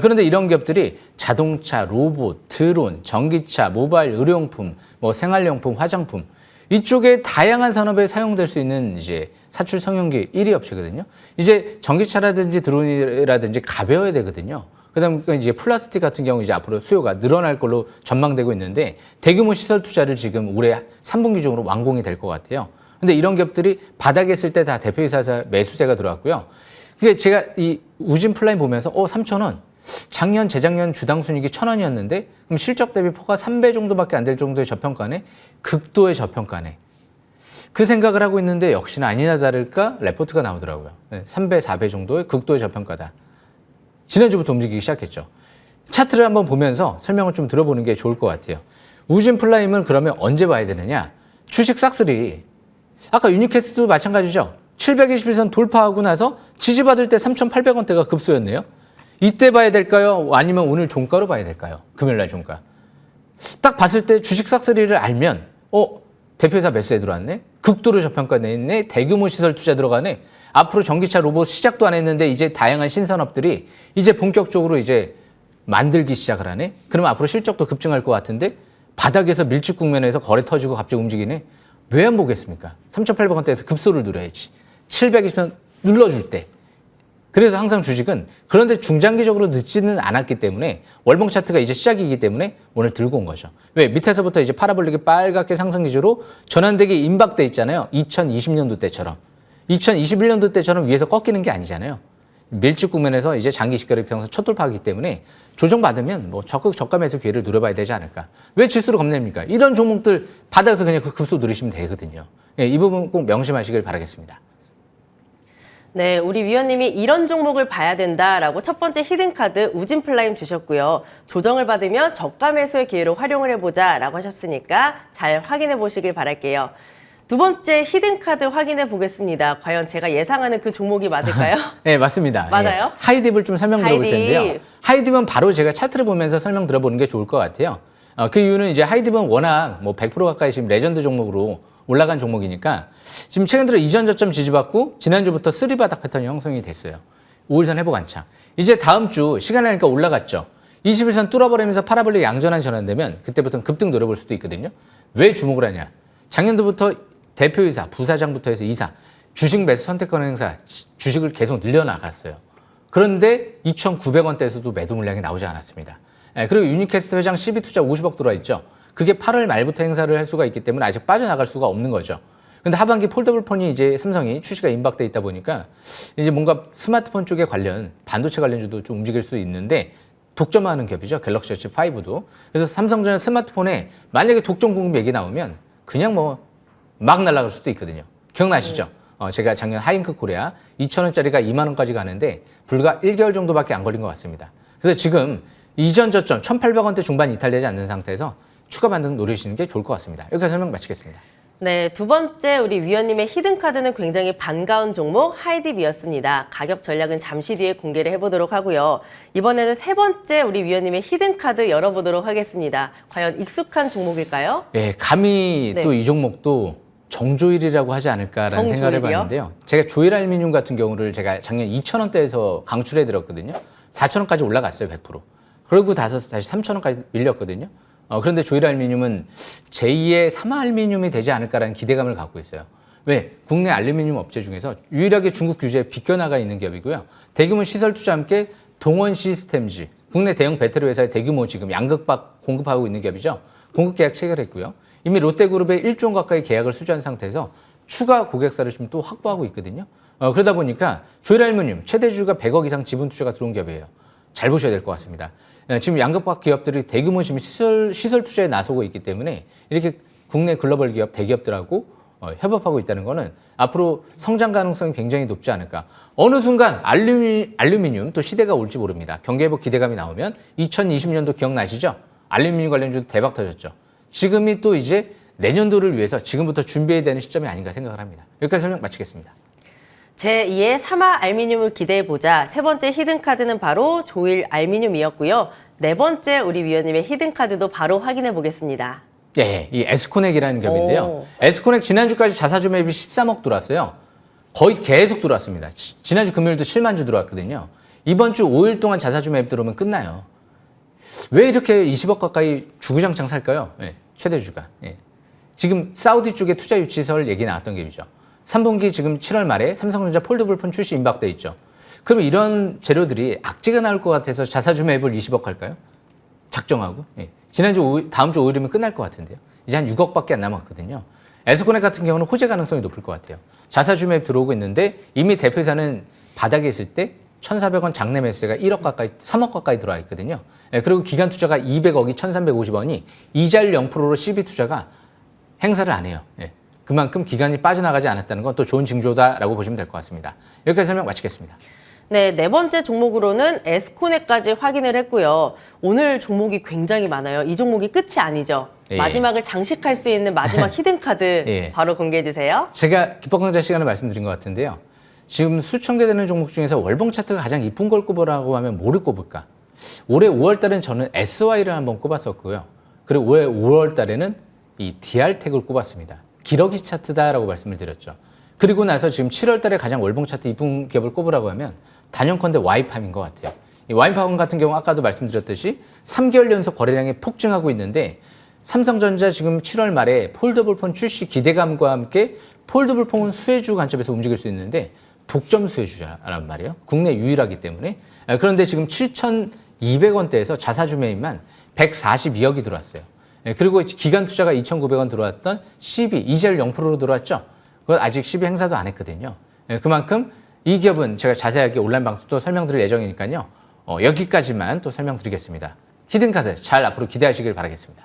그런데 이런 기업들이 자동차, 로봇, 드론, 전기차, 모바일, 의료용품, 뭐 생활용품, 화장품 이쪽에 다양한 산업에 사용될 수 있는 이제 사출 성형기 1위 업체거든요. 이제 전기차라든지 드론이라든지 가벼워야 되거든요. 그다음에 이제 플라스틱 같은 경우 이제 앞으로 수요가 늘어날 걸로 전망되고 있는데 대규모 시설 투자를 지금 올해 3분기 중으로 완공이 될 것 같아요. 근데 이런 기업들이 바닥에 있을 때 다 대표이사 매수세가 들어왔고요. 그게 제가 이 우진 플라임 보면서 3,000원. 작년, 재작년 주당 순이익이 1,000원이었는데 그럼 실적 대비 포가 3배 정도밖에 안 될 정도의 저평가네. 극도의 저평가네. 그 생각을 하고 있는데 역시나 아니나 다를까 레포트가 나오더라고요. 3배, 4배 정도의 극도의 저평가다. 지난주부터 움직이기 시작했죠. 차트를 한번 보면서 설명을 좀 들어보는 게 좋을 것 같아요. 우진 플라임은 그러면 언제 봐야 되느냐? 주식 싹쓸이. 아까 유니캐스트도 마찬가지죠. 721선 돌파하고 나서 지지받을 때 3,800원대가 급소였네요. 이때 봐야 될까요? 아니면 오늘 종가로 봐야 될까요? 금요일날 종가. 딱 봤을 때 주식 싹쓸이를 알면 대표이사 매수에 들어왔네? 극도로 저평가 내있네? 대규모 시설 투자 들어가네? 앞으로 전기차 로봇 시작도 안 했는데 이제 다양한 신산업들이 이제 본격적으로 이제 만들기 시작을 하네? 그러면 앞으로 실적도 급증할 것 같은데 바닥에서 밀집 국면에서 거래 터지고 갑자기 움직이네? 왜 안 보겠습니까? 3,800원대에서 급소를 누려야지. 720원 눌러줄 때. 그래서 항상 주식은 그런데 중장기적으로 늦지는 않았기 때문에 월봉 차트가 이제 시작이기 때문에 오늘 들고 온 거죠. 왜? 밑에서부터 이제 파라볼릭이 빨갛게 상승 기조로 전환되기 임박돼 있잖아요. 2020년도 때처럼. 2021년도 때처럼 위에서 꺾이는 게 아니잖아요. 밀집 국면에서 이제 장기 시가를 평소 첫 돌파하기 때문에 조정받으면 뭐 적극 저가 매수 기회를 노려봐야 되지 않을까. 왜 지수를 겁냅니까? 이런 종목들 바닥에서 그냥 그 급소 누리시면 되거든요. 예, 이 부분 꼭 명심하시길 바라겠습니다. 네, 우리 위원님이 이런 종목을 봐야 된다라고 첫 번째 히든카드 우진 플라임 주셨고요. 조정을 받으면 저가 매수의 기회로 활용을 해보자라고 하셨으니까 잘 확인해 보시길 바랄게요. 두 번째 히든카드 확인해 보겠습니다. 과연 제가 예상하는 그 종목이 맞을까요? 네, 맞습니다. 맞아요? 예, 하이딥을 좀 설명 들어볼 텐데요. 하이딥은 바로 제가 차트를 보면서 설명 들어보는 게 좋을 것 같아요. 그 이유는 이제 하이딥은 워낙 뭐 100% 가까이 지금 레전드 종목으로 올라간 종목이니까 지금 최근 들어 이전 저점 지지받고 지난주부터 3바닥 패턴이 형성이 됐어요. 5일선 회복 안착. 이제 다음 주 시간 나니까 올라갔죠. 21선 뚫어버리면서 파라볼릭 양전환 전환되면 그때부터는 급등 노려볼 수도 있거든요. 왜 주목을 하냐. 작년도부터 대표이사, 부사장부터 해서 이사, 주식 매수 선택권 행사, 주식을 계속 늘려나갔어요. 그런데 2,900원대에서도 매도 물량이 나오지 않았습니다. 그리고 유니캐스트 회장 CB투자 50억 들어와 있죠. 그게 8월 말부터 행사를 할 수가 있기 때문에 아직 빠져나갈 수가 없는 거죠. 근데 하반기 폴더블폰이 이제 삼성이 출시가 임박돼 있다 보니까 이제 뭔가 스마트폰 쪽에 관련 반도체 관련주도 좀 움직일 수 있는데 독점하는 기업이죠. 갤럭시 워치 5도. 그래서 삼성전자 스마트폰에 만약에 독점 공급 얘기 나오면 그냥 뭐 막 날아갈 수도 있거든요. 기억나시죠? 제가 작년 하잉크 코리아 2,000원짜리가 2만 원까지 가는데 불과 1개월 정도밖에 안 걸린 것 같습니다. 그래서 지금 이전 저점 1,800원대 중반 이탈되지 않는 상태에서 추가 반등 노리시는 게 좋을 것 같습니다. 여기까지 설명 마치겠습니다. 네, 두 번째 우리 위원님의 히든카드는 굉장히 반가운 종목 하이딥이었습니다. 가격 전략은 잠시 뒤에 공개를 해보도록 하고요. 이번에는 세 번째 우리 위원님의 히든카드 열어보도록 하겠습니다. 과연 익숙한 종목일까요? 예, 감히 네. 또 이 종목도 정조일이라고 하지 않을까라는 생각을 정조일이요? 해봤는데요. 제가 조일 알루미늄 같은 경우를 제가 작년 2,000원대에서 강출해드렸거든요. 4,000원까지 올라갔어요, 100%. 그리고 다시 3,000원까지 밀렸거든요. 그런데 조일 알루미늄은 제2의 삼화 알루미늄이 되지 않을까라는 기대감을 갖고 있어요. 왜? 국내 알루미늄 업체 중에서 유일하게 중국 규제에 비껴나가 있는 기업이고요. 대규모 시설 투자와 함께 동원 시스템즈, 국내 대형 배터리 회사에 대규모 지금 양극박 공급하고 있는 기업이죠. 공급 계약 체결했고요. 이미 롯데그룹에 1조 원 가까이 계약을 수주한 상태에서 추가 고객사를 좀 또 확보하고 있거든요. 그러다 보니까 조일 알루미늄 최대 주주가 100억 이상 지분 투자가 들어온 기업이에요. 잘 보셔야 될 것 같습니다. 지금 양극박 기업들이 대규모 지금 시설 투자에 나서고 있기 때문에 이렇게 국내 글로벌 기업, 대기업들하고 협업하고 있다는 거는 앞으로 성장 가능성이 굉장히 높지 않을까. 어느 순간 알루미늄 또 시대가 올지 모릅니다. 경기회복 기대감이 나오면 2020년도 기억나시죠? 알루미늄 관련주도 대박 터졌죠. 지금이 또 이제 내년도를 위해서 지금부터 준비해야 되는 시점이 아닌가 생각을 합니다. 여기까지 설명 마치겠습니다. 제2의 삼화 알루미늄을 기대해보자. 세 번째 히든카드는 바로 조일 알루미늄이었고요. 네 번째 우리 위원님의 히든카드도 바로 확인해 보겠습니다. 예, 이 에스코넥이라는 기업인데요. 오. 에스코넥 지난주까지 자사주 매입이 13억 들어왔어요. 거의 계속 들어왔습니다. 지난주 금요일도 7만 주 들어왔거든요. 이번 주 5일 동안 자사주 매입 들어오면 끝나요. 왜 이렇게 20억 가까이 주구장창 살까요? 예, 최대주가. 예. 지금 사우디 쪽에 투자 유치설 얘기 나왔던 기업이죠. 3분기 지금 7월 말에 삼성전자 폴더블폰 출시 임박돼 있죠. 그러면 이런 재료들이 악재가 나올 것 같아서 자사주 매입을 20억 할까요? 작정하고. 예. 다음 주 5일이면 끝날 것 같은데요. 이제 한 6억밖에 안 남았거든요. 에스코넥 같은 경우는 호재 가능성이 높을 것 같아요. 자사주 매입 들어오고 있는데 이미 대표이사는 바닥에 있을 때 1,400원 장내 매수가 1억 가까이, 3억 가까이 들어와 있거든요. 예. 그리고 기간 투자가 200억이 1,350원이 이자율 0%로 CB 투자가 행사를 안 해요. 예. 그만큼 기간이 빠져나가지 않았다는 건 또 좋은 징조다라고 보시면 될 것 같습니다. 여기까지 설명 마치겠습니다. 네, 네 번째 종목으로는 에스코넥까지 확인을 했고요. 오늘 종목이 굉장히 많아요. 이 종목이 끝이 아니죠. 예. 마지막을 장식할 수 있는 마지막 히든카드 예. 바로 공개해 주세요. 제가 기법 강좌 시간에 말씀드린 것 같은데요. 지금 수천 개 되는 종목 중에서 월봉 차트가 가장 이쁜 걸 꼽으라고 하면 뭐를 꼽을까? 올해 5월 달엔 저는 SY를 한번 꼽았었고요. 그리고 올해 5월 달에는 이 DR텍을 꼽았습니다. 기러기 차트다라고 말씀을 드렸죠. 그리고 나서 지금 7월 달에 가장 월봉 차트 이쁜 기업을 꼽으라고 하면 단연컨대 와이팜인 것 같아요. 이 와이팜 같은 경우 아까도 말씀드렸듯이 3개월 연속 거래량이 폭증하고 있는데 삼성전자 지금 7월 말에 폴더블폰 출시 기대감과 함께 폴더블폰 수혜주 관점에서 움직일 수 있는데 독점 수혜주란 말이에요. 국내 유일하기 때문에. 그런데 지금 7,200원대에서 자사주 매입만 142억이 들어왔어요. 그리고 기간 투자가 2,900원 들어왔던 CB, 이자율 0%로 들어왔죠. 그건 아직 CB 행사도 안 했거든요. 그만큼 이 기업은 제가 자세하게 온라인 방송도 설명드릴 예정이니까요. 여기까지만 또 설명드리겠습니다. 히든카드 잘 앞으로 기대하시길 바라겠습니다.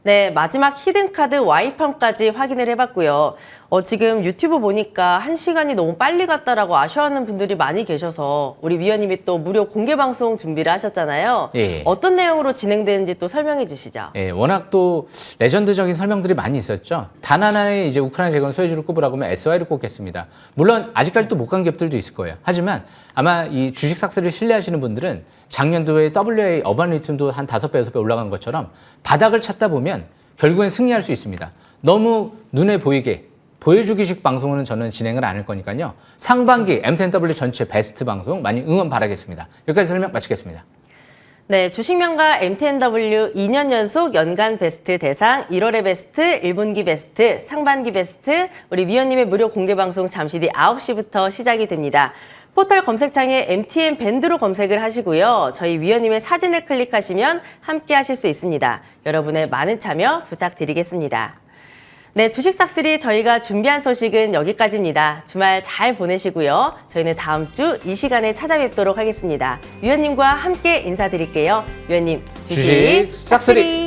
네, 마지막 히든카드 와이팜까지 확인을 해봤고요. 지금 유튜브 보니까 1시간이 너무 빨리 갔다라고 아쉬워하는 분들이 많이 계셔서 우리 위원님이 또 무료 공개 방송 준비를 하셨잖아요. 예. 어떤 내용으로 진행되는지 또 설명해 주시죠. 예, 워낙 또 레전드적인 설명들이 많이 있었죠. 단 하나의 이제 우크라이나 재건 수혜주를 꼽으라고 하면 SY를 꼽겠습니다. 물론 아직까지 또 못 간 기업들도 있을 거예요. 하지만 아마 이 주식 삭스를 신뢰하시는 분들은 작년도에 WA 어반 리튬도 한 5배, 6배 올라간 것처럼 바닥을 찾다 보면 결국엔 승리할 수 있습니다. 너무 눈에 보이게 보여주기식 방송은 저는 진행을 안 할 거니까요. 상반기 M10W 전체 베스트 방송 많이 응원 바라겠습니다. 여기까지 설명 마치겠습니다. 네, 주식명가 MTNW 2년 연속 연간 베스트 대상 1월의 베스트, 1분기 베스트, 상반기 베스트 우리 위원님의 무료 공개 방송 잠시 뒤 9시부터 시작이 됩니다. 포털 검색창에 MTN 밴드로 검색을 하시고요. 저희 위원님의 사진을 클릭하시면 함께 하실 수 있습니다. 여러분의 많은 참여 부탁드리겠습니다. 네, 주식삭스리 저희가 준비한 소식은 여기까지입니다. 주말 잘 보내시고요. 저희는 다음 주 이 시간에 찾아뵙도록 하겠습니다. 위원님과 함께 인사드릴게요. 위원님, 주식 삭스리!